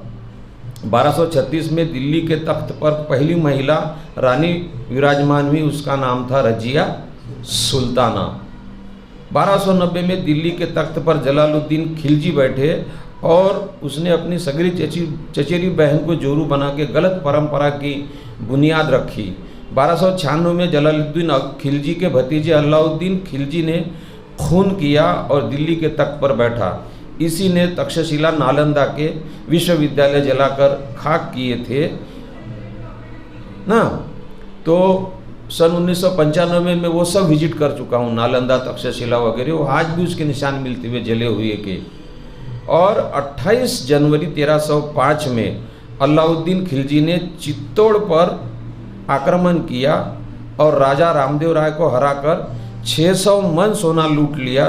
[SPEAKER 9] 1236 में दिल्ली के तख्त पर पहली महिला रानी विराजमान हुई, उसका नाम था रजिया सुल्ताना। 1290 में दिल्ली के तख्त पर जलालुद्दीन खिलजी बैठे और उसने अपनी सगरी चचेरी बहन को जोरू बना के गलत परंपरा की बुनियाद रखी। 1296 में जलालुद्दीन खिलजी के भतीजे अलाउद्दीन खिलजी ने खून किया और दिल्ली के तख्त पर बैठा। इसी ने तक्षशिला नालंदा के विश्वविद्यालय जलाकर खाक किए थे ना। तो सन 1995 में वो सब विजिट कर चुका हूँ, नालंदा, तक्षशिला वगैरह। वो आज भी उसके निशान मिलते हुए जले हुए के। और 28 जनवरी 1305 में अलाउद्दीन खिलजी ने चित्तौड़ पर आक्रमण किया और राजा रामदेव राय को हराकर 600 मन सोना लूट लिया,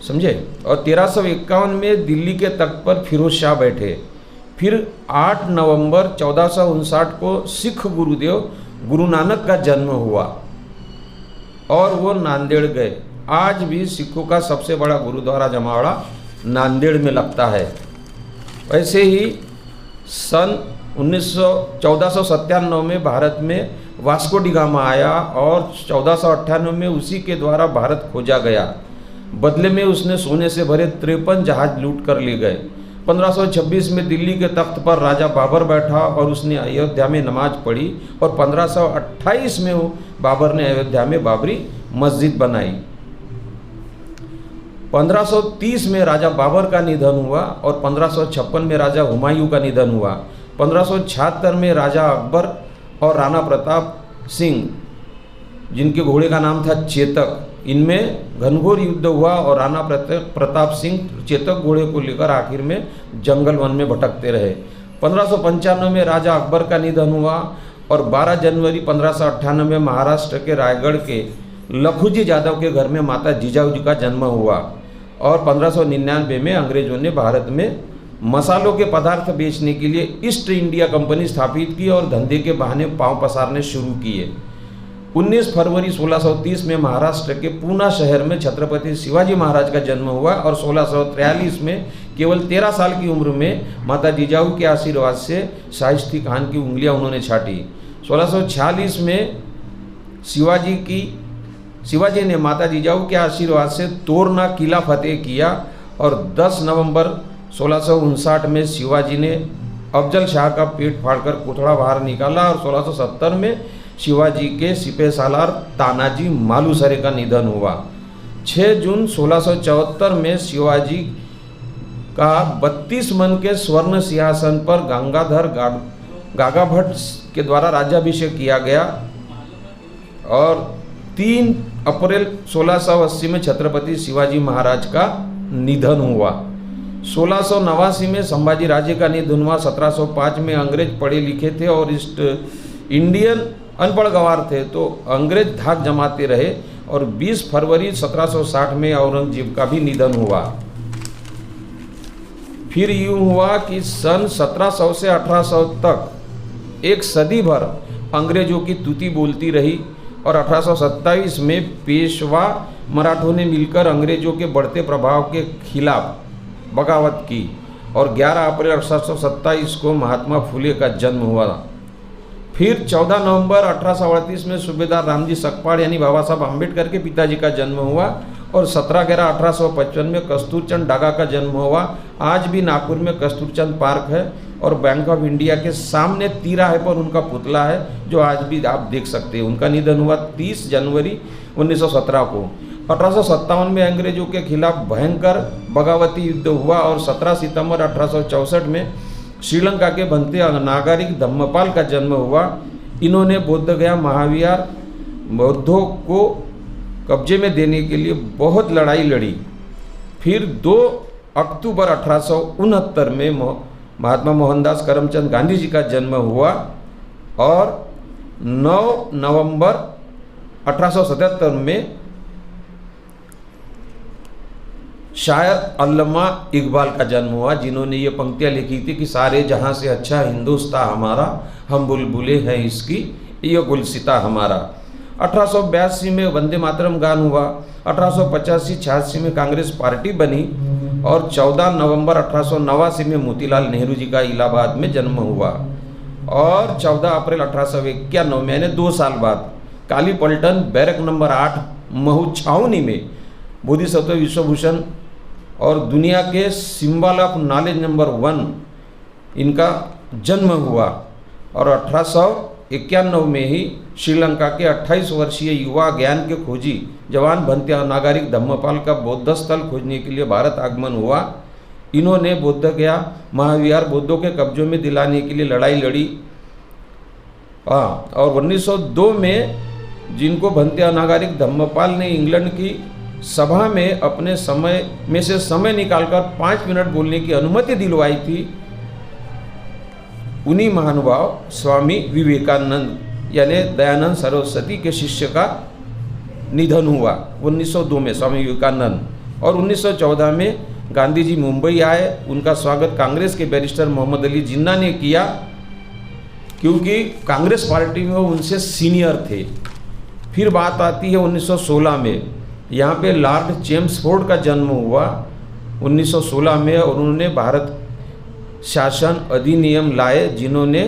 [SPEAKER 9] समझे। और 1351 में दिल्ली के तख्त पर फिरोज शाह बैठे। फिर 8 नवंबर 1459 को सिख गुरुदेव गुरु नानक का जन्म हुआ और वो नांदेड़ गए। आज भी सिखों का सबसे बड़ा गुरुद्वारा जमावड़ा नांदेड़ में लगता है। वैसे ही सन 1497 में भारत में वास्को डी गामा आया और 1498 में उसी के द्वारा भारत खोजा गया। बदले में उसने सोने से भरे 53 जहाज लूट कर ले गए। 1526 में दिल्ली के तख्त पर राजा बाबर बैठा और उसने अयोध्या में नमाज पढ़ी और 1528 में बाबर ने अयोध्या में बाबरी मस्जिद बनाई। 1530 में राजा बाबर का निधन हुआ और 1556 में राजा हुमायूं का निधन हुआ। 1576 में राजा अकबर और राणा प्रताप सिंह, जिनके घोड़े का नाम था चेतक, इनमें घनघोर युद्ध हुआ और राणा प्रताप सिंह चेतक घोड़े को लेकर आखिर में जंगल वन में भटकते रहे। 1595 में राजा अकबर का निधन हुआ और 12 जनवरी 1598 में महाराष्ट्र के रायगढ़ के लखुजी यादव के घर में माता जिजाऊ जी का जन्म हुआ और 1599 में अंग्रेजों ने भारत में मसालों के पदार्थ बेचने के लिए ईस्ट इंडिया कंपनी स्थापित की और धंधे के बहाने पांव पसारने शुरू किए। 19 फरवरी 1630 में महाराष्ट्र के पूना शहर में छत्रपति शिवाजी महाराज का जन्म हुआ और 1643 में केवल 13 साल की उम्र में माता जिजाऊ के आशीर्वाद से शाइस्ती खान की उंगलियां उन्होंने छाटी। 1646 में शिवाजी ने माता जिजाऊ के आशीर्वाद से तोरना किला फतेह किया और 10 नवंबर 1659 में शिवाजी ने अफजल शाह का पेट फाड़कर कोथड़ा बाहर निकाला और 1670 में शिवाजी के सिपह सालार तानाजी मालुसरे का निधन हुआ। 6 जून 1674 में शिवाजी का 32 मन के स्वर्ण सिंहासन पर गंगाधर गागाभट्ट के द्वारा राज्याभिषेक किया गया और 3 अप्रैल 1680 में छत्रपति शिवाजी महाराज का निधन हुआ। 1689 में संभाजी राजे का निधन हुआ। 1705 में अंग्रेज पढ़े लिखे थे और ईस्ट इंडियन अनपढ़ गवार थे तो अंग्रेज धाक जमाते रहे और 20 फरवरी 1760 में औरंगजेब का भी निधन हुआ। फिर यूं हुआ कि सन 1700 से 1800 तक एक सदी भर अंग्रेजों की तूती बोलती रही और 1827 में पेशवा मराठों ने मिलकर अंग्रेजों के बढ़ते प्रभाव के खिलाफ बगावत की और 11 अप्रैल 1827 को महात्मा फुले का जन्म हुआ। फिर 14 नवंबर 1838 में सूबेदार रामजी सकपाल यानी बाबा साहब आम्बेडकर के पिताजी का जन्म हुआ और 17/11/1855 में कस्तूरचंद डागा का जन्म हुआ। आज भी नागपुर में कस्तूरचंद पार्क है और बैंक ऑफ इंडिया के सामने तिराहे पर उनका पुतला है जो आज भी आप देख सकते हैं। उनका निधन हुआ 30 जनवरी 1917 को। 1857 में अंग्रेजों के खिलाफ भयंकर बगावती युद्ध हुआ और 17 सितंबर 1864 में श्रीलंका के बनते नागरिक धम्मपाल का जन्म हुआ। इन्होंने बोधगया महाविहार बौद्धों को कब्जे में देने के लिए बहुत लड़ाई लड़ी। फिर 2 अक्टूबर 1869 में महात्मा मोहनदास करमचंद गांधी जी का जन्म हुआ और 9 नवंबर 1877 में शायर अल्लामा इकबाल का जन्म हुआ जिन्होंने ये पंक्तियाँ लिखी थी कि सारे जहाँ से अच्छा हिंदुस्तान हमारा, हम बुलबुले हैं इसकी, ये गुलसिता हमारा। 1882 में वंदे मातरम गान हुआ। 1885-86 में कांग्रेस पार्टी बनी और 14 नवंबर 1889 में मोतीलाल नेहरू जी का इलाहाबाद में जन्म हुआ और 14 अप्रैल 1891 में यानी 2 साल बाद काली पलटन बैरक नंबर 8 महू छावनी में बोधिसत्व विश्वभूषण और दुनिया के सिंबल ऑफ नॉलेज नंबर 1 इनका जन्म हुआ और 1891 में ही श्रीलंका के 28 वर्षीय युवा ज्ञान के खोजी जवान भंत्या नागरिक धम्मपाल का बौद्ध स्थल खोजने के लिए भारत आगमन हुआ। इन्होंने बोधगया महाविहार बौद्धों के कब्जों में दिलाने के लिए लड़ाई लड़ी। और 1902 में जिनको भंत्या नागरिक धम्मपाल ने इंग्लैंड की सभा में अपने समय में से समय निकालकर 5 मिनट बोलने की अनुमति दिलवाई थी, उन्हीं महानुभाव स्वामी विवेकानंद यानी दयानंद सरस्वती के शिष्य का निधन हुआ 1902 में स्वामी विवेकानंद। और 1914 में गांधी जी मुंबई आए। उनका स्वागत कांग्रेस के बैरिस्टर मोहम्मद अली जिन्ना ने किया क्योंकि कांग्रेस पार्टी में वो उनसे सीनियर थे। फिर बात आती है 1916 में, यहाँ पे लॉर्ड चेम्सफोर्ड का जन्म हुआ 1916 में और उन्होंने भारत शासन अधिनियम लाए जिन्होंने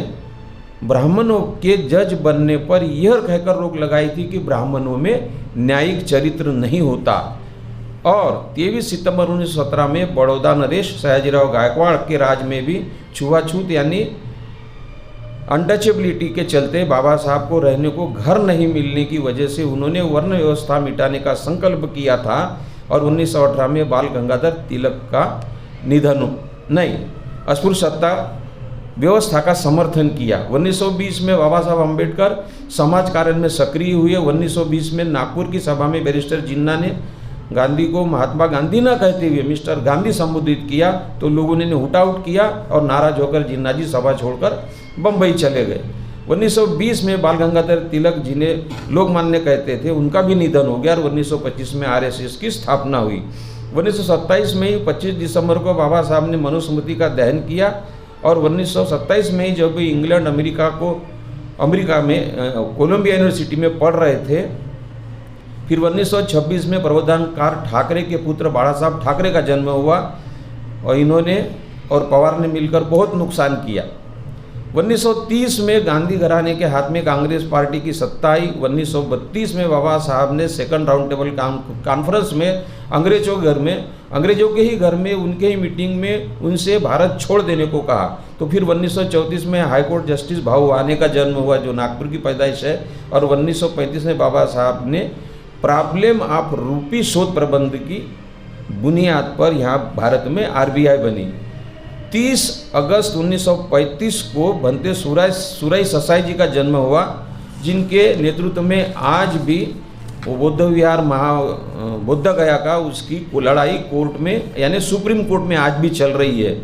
[SPEAKER 9] ब्राह्मणों के जज बनने पर यह कहकर रोक लगाई थी कि ब्राह्मणों में न्यायिक चरित्र नहीं होता। और 23 सितंबर 1917 में बड़ौदा नरेश सयाजीराव गायकवाड़ के राज में भी छुआछूत यानी अनटचेबिलिटी के चलते बाबा साहब को रहने को घर नहीं मिलने की वजह से उन्होंने वर्ण व्यवस्था मिटाने का संकल्प किया था और 1918 में बाल गंगाधर तिलक का निधन नहीं अस्पृश्यता व्यवस्था का समर्थन किया। 1920 में बाबा साहब अम्बेडकर समाज कार्य में सक्रिय हुए। 1920 में नागपुर की सभा में बैरिस्टर जिन्ना ने गांधी को महात्मा गांधी न कहते हुए मिस्टर गांधी संबोधित किया तो लोगों ने हुटाउट किया और नाराज होकर जिन्ना जी सभा छोड़कर बम्बई चले गए। 1920 में बाल गंगाधर तिलक जिन्हें लोकमान्य कहते थे उनका भी निधन हो गया और 1925 में आरएसएस की स्थापना हुई। 1927 में ही 25 दिसंबर को बाबा साहब ने मनुस्मृति का दहन किया और 1927 में ही जब इंग्लैंड अमेरिका में कोलंबिया यूनिवर्सिटी में पढ़ रहे थे, फिर 1926 में प्रबोधनकार ठाकरे के पुत्र बाला साहब ठाकरे का जन्म हुआ और इन्होंने और पवार ने मिलकर बहुत नुकसान किया। 1930 में गांधी घराने के हाथ में कांग्रेस पार्टी की सत्ता आई। 1932 में बाबा साहब ने सेकंड राउंड टेबल कॉन्फ्रेंस में अंग्रेजों के ही घर में उनके ही मीटिंग में उनसे भारत छोड़ देने को कहा। तो फिर 1934 में हाईकोर्ट जस्टिस भाऊ वाने का जन्म हुआ जो नागपुर की पैदाइश है और 1935 में बाबा साहब ने प्रॉब्लम ऑफ रूपी शोध प्रबंध की बुनियाद पर यहाँ भारत में आरबीआई बनी। 30 अगस्त 1935 को भंते सुराई ससाई जी का जन्म हुआ जिनके नेतृत्व में आज भी वो बौद्ध विहार बोध गया का उसकी लड़ाई कोर्ट में यानी सुप्रीम कोर्ट में आज भी चल रही है।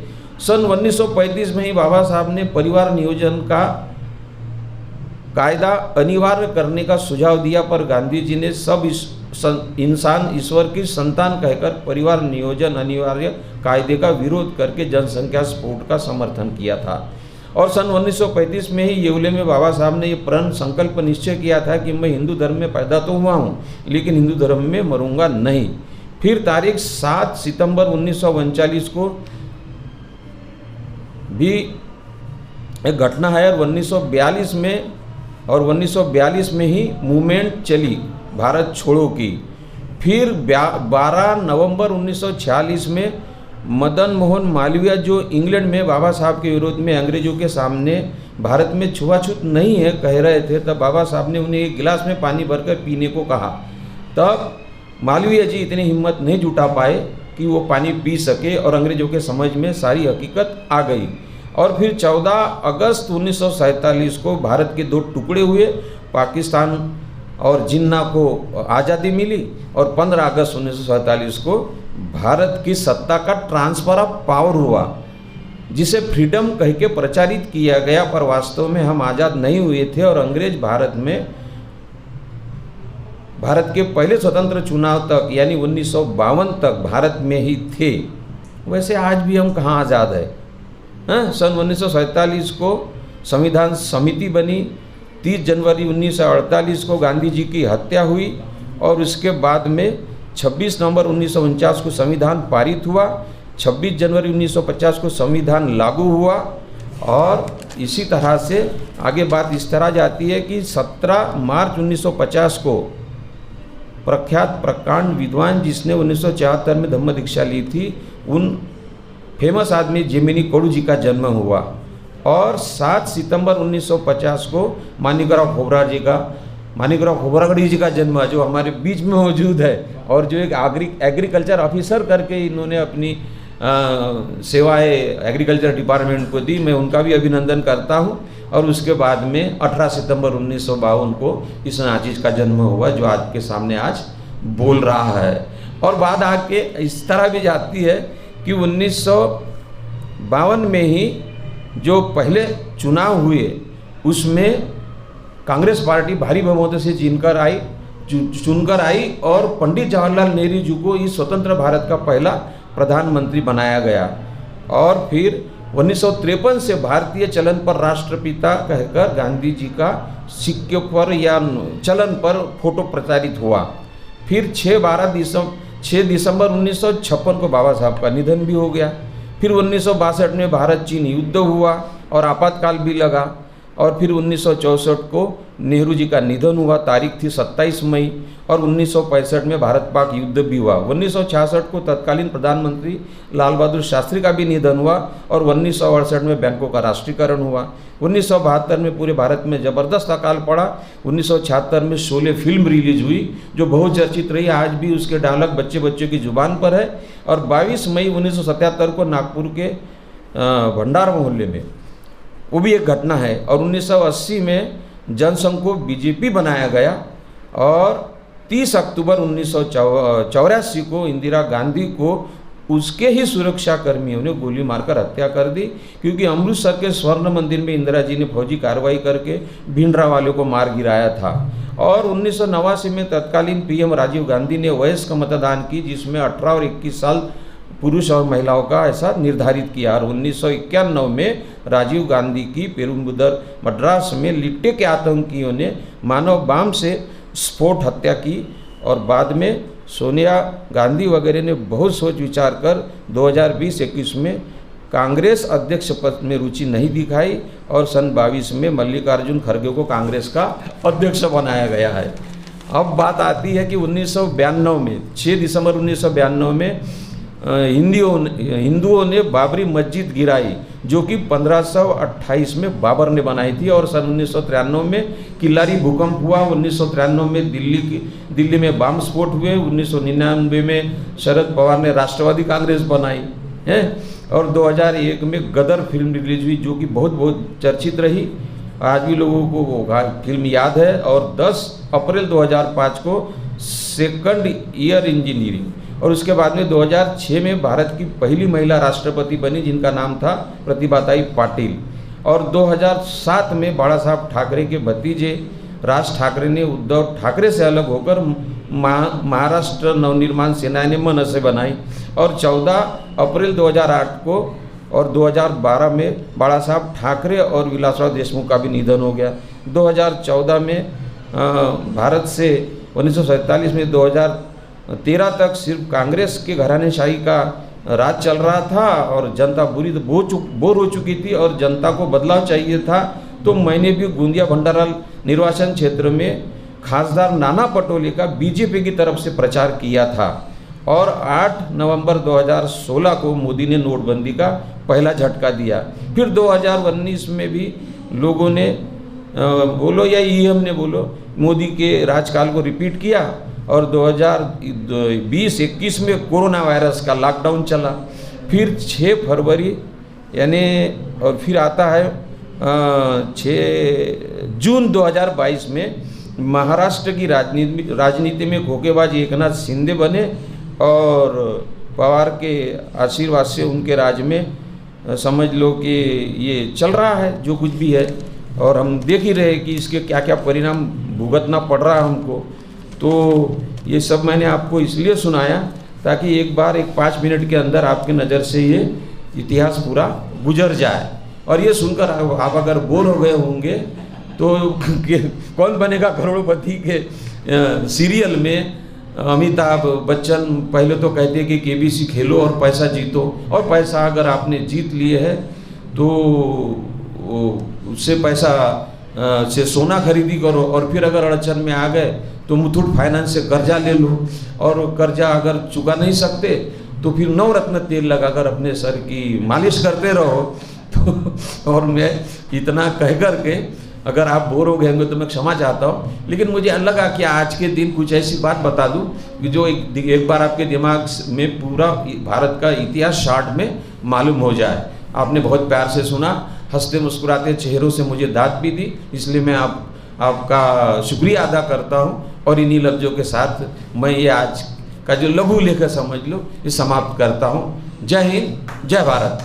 [SPEAKER 9] सन 1935 में ही बाबा साहब ने परिवार नियोजन का कायदा अनिवार्य करने का सुझाव दिया पर गांधी जी ने सब इंसान ईश्वर की संतान कहकर परिवार नियोजन अनिवार्य कायदे का विरोध करके जनसंख्या स्फोट का समर्थन किया था। और सन 1935 में ही येवले में बाबा साहब ने ये प्रण संकल्प निश्चय किया था कि मैं हिंदू धर्म में पैदा तो हुआ हूँ लेकिन हिंदू धर्म में मरूंगा नहीं। फिर तारीख 7 सितंबर 1939 को भी एक घटना है और 1942 में ही मूवमेंट चली भारत छोड़ो की। फिर 12 नवंबर 1946 में मदन मोहन मालवीय जो इंग्लैंड में बाबा साहब के विरोध में अंग्रेजों के सामने भारत में छुआछूत नहीं है कह रहे थे, तब बाबा साहब ने उन्हें एक गिलास में पानी भरकर पीने को कहा। तब मालवीय जी इतनी हिम्मत नहीं जुटा पाए कि वो पानी पी सके और अंग्रेजों के समझ में सारी हकीकत आ गई। और फिर 14 अगस्त 1947 को भारत के 2 टुकड़े हुए, पाकिस्तान और जिन्ना को आज़ादी मिली और 15 अगस्त 1947 को भारत की सत्ता का ट्रांसफर ऑफ पावर हुआ जिसे फ्रीडम कह के प्रचारित किया गया, पर वास्तव में हम आज़ाद नहीं हुए थे और अंग्रेज भारत के पहले स्वतंत्र चुनाव तक यानी 1952 तक भारत में ही थे। वैसे आज भी हम कहाँ आज़ाद है। सन 1947 को संविधान समिति बनी। 30 जनवरी 1948 को गांधी जी की हत्या हुई और उसके बाद में 26 नवंबर 1949 को संविधान पारित हुआ। 26 जनवरी 1950 को संविधान लागू हुआ और इसी तरह से आगे बात इस तरह जाती है कि 17 मार्च 1950 को प्रख्यात प्रकांड विद्वान जिसने 1974 में धम्म दीक्षा ली थी उन फेमस आदमी जेमिनी कोडू जी का जन्म हुआ। और 7 सितंबर 1950 को माणिकराव खोब्रागड़े जी का जन्म जो हमारे बीच में मौजूद है और जो एक एग्रीकल्चर ऑफिसर करके इन्होंने अपनी सेवाएं एग्रीकल्चर डिपार्टमेंट को दी। मैं उनका भी अभिनंदन करता हूं। और उसके बाद में 18 सितंबर 1952 को इस नाचीज का जन्म हुआ जो आज के सामने आज बोल रहा है। और बात आके इस तरह भी जाती है कि 1952 में ही जो पहले चुनाव हुए उसमें कांग्रेस पार्टी भारी बहुमत से चुनकर आई और पंडित जवाहरलाल नेहरू जी को इस स्वतंत्र भारत का पहला प्रधानमंत्री बनाया गया। और फिर 1953 से भारतीय चलन पर राष्ट्रपिता कहकर गांधी जी का सिक्के पर या चलन पर फोटो प्रचारित हुआ। फिर 6 दिसंबर 1956 को बाबा साहब का निधन भी हो गया। फिर 1962 में भारत चीन युद्ध हुआ और आपातकाल भी लगा और फिर 1964 को नेहरू जी का निधन हुआ, तारीख थी 27 मई, और 1965 में भारत पाक युद्ध भी हुआ। 1966 को तत्कालीन प्रधानमंत्री लाल बहादुर शास्त्री का भी निधन हुआ, और 1968 में बैंकों का राष्ट्रीयकरण हुआ। 1972 में पूरे भारत में ज़बरदस्त अकाल पड़ा। 1976 में शोले फिल्म रिलीज हुई जो बहुत चर्चित रही, आज भी उसके डायलॉग बच्चों की ज़ुबान पर है। और 22 मई 1977 को नागपुर के भंडार मोहल्ले में वो भी एक घटना है। और 1980 में जनसंघ को बीजेपी बनाया गया, और 30 अक्टूबर 1984 को इंदिरा गांधी को उसके ही सुरक्षा कर्मियों ने गोली मारकर हत्या कर दी, क्योंकि अमृतसर के स्वर्ण मंदिर में इंदिरा जी ने फौजी कार्रवाई करके भिंडरा वालों को मार गिराया था। और 1989 में तत्कालीन पीएम राजीव गांधी ने वयस्क मतदान की, जिसमें 18 और 21 साल पुरुष और महिलाओं का ऐसा निर्धारित किया। और 1991 में राजीव गांधी की पेरुम्बदूर मद्रास में लिट्टे के आतंकियों ने मानव बम से स्फोट हत्या की, और बाद में सोनिया गांधी वगैरह ने बहुत सोच विचार कर 2020-21 में कांग्रेस अध्यक्ष पद में रुचि नहीं दिखाई, और सन 22 में मल्लिकार्जुन खड़गे को कांग्रेस का अध्यक्ष बनाया गया है। अब बात आती है कि 1992 में 6 दिसंबर 1992 में हिंदुओं ने बाबरी मस्जिद गिराई, जो कि 1528 में बाबर ने बनाई थी। और सन 1993 में किल्लारी भूकंप हुआ। 1993 में दिल्ली में बम स्फोट हुए। 1999 में शरद पवार ने राष्ट्रवादी कांग्रेस बनाई है। और 2001 में गदर फिल्म रिलीज हुई, जो कि बहुत चर्चित रही, आज भी लोगों को वो फिल्म याद है। और 10 अप्रैल 2005 को सेकंड ईयर इंजीनियरिंग, और उसके बाद में 2006 में भारत की पहली महिला राष्ट्रपति बनी, जिनका नाम था प्रतिभाताई पाटिल। और 2007 में बाला साहब ठाकरे के भतीजे राज ठाकरे ने उद्धव ठाकरे से अलग होकर महाराष्ट्र नवनिर्माण सेना ने मनसे बनाई। और 14 अप्रैल 2008 को और 2012 में बाला साहब ठाकरे और विलासराव देशमुख का भी निधन हो गया। 2014 में भारत से 1947 में 2013 तक सिर्फ कांग्रेस के घरानेशाही का राज चल रहा था, और जनता बोर हो चुकी थी, और जनता को बदलाव चाहिए था। तो मैंने भी गोंदिया भंडारा निर्वाचन क्षेत्र में खासदार नाना पटोले का बीजेपी की तरफ से प्रचार किया था। और 8 नवंबर 2016 को मोदी ने नोटबंदी का पहला झटका दिया। फिर 2019 में भी लोगों ने बोलो या ईएम ने बोलो, मोदी के राजकाल को रिपीट किया। और 2020-21 में कोरोना वायरस का लॉकडाउन चला। फिर 6 फरवरी यानी, और फिर आता है 6 जून 2022 में महाराष्ट्र की राजनीति में धोखेबाज एकनाथ शिंदे बने, और पवार के आशीर्वाद से उनके राज में समझ लो कि ये चल रहा है जो कुछ भी है। और हम देख ही रहे कि इसके क्या क्या परिणाम भुगतना पड़ रहा है हमको। तो ये सब मैंने आपको इसलिए सुनाया ताकि एक बार 5 मिनट के अंदर आपके नज़र से ये इतिहास पूरा गुजर जाए। और ये सुनकर आप अगर बोर हो गए होंगे तो कौन बनेगा करोड़पति के सीरियल में अमिताभ बच्चन पहले तो कहते कि केबीसी खेलो और पैसा जीतो, और पैसा अगर आपने जीत लिए है तो उससे पैसा से सोना खरीदी करो, और फिर अगर अड़चन में आ गए तो मुथूट फाइनेंस से कर्जा ले लो, और कर्जा अगर चुका नहीं सकते तो फिर नवरत्न तेल लगाकर अपने सर की मालिश करते रहो। तो और मैं इतना कह कर के अगर आप बोर हो गए होंगे तो मैं क्षमा चाहता हूँ, लेकिन मुझे लगा कि आज के दिन कुछ ऐसी बात बता दूँ कि जो एक बार आपके दिमाग में पूरा भारत का इतिहास शॉर्ट में मालूम हो जाए। आपने बहुत प्यार से सुना, हंसते मुस्कुराते चेहरों से मुझे दाद भी दी, इसलिए मैं आपका शुक्रिया अदा करता हूँ। और इन्हीं लफ्ज़ों के साथ मैं ये आज का जो लघु लेख समझ लो ये समाप्त करता हूँ। जय हिंद, जय भारत।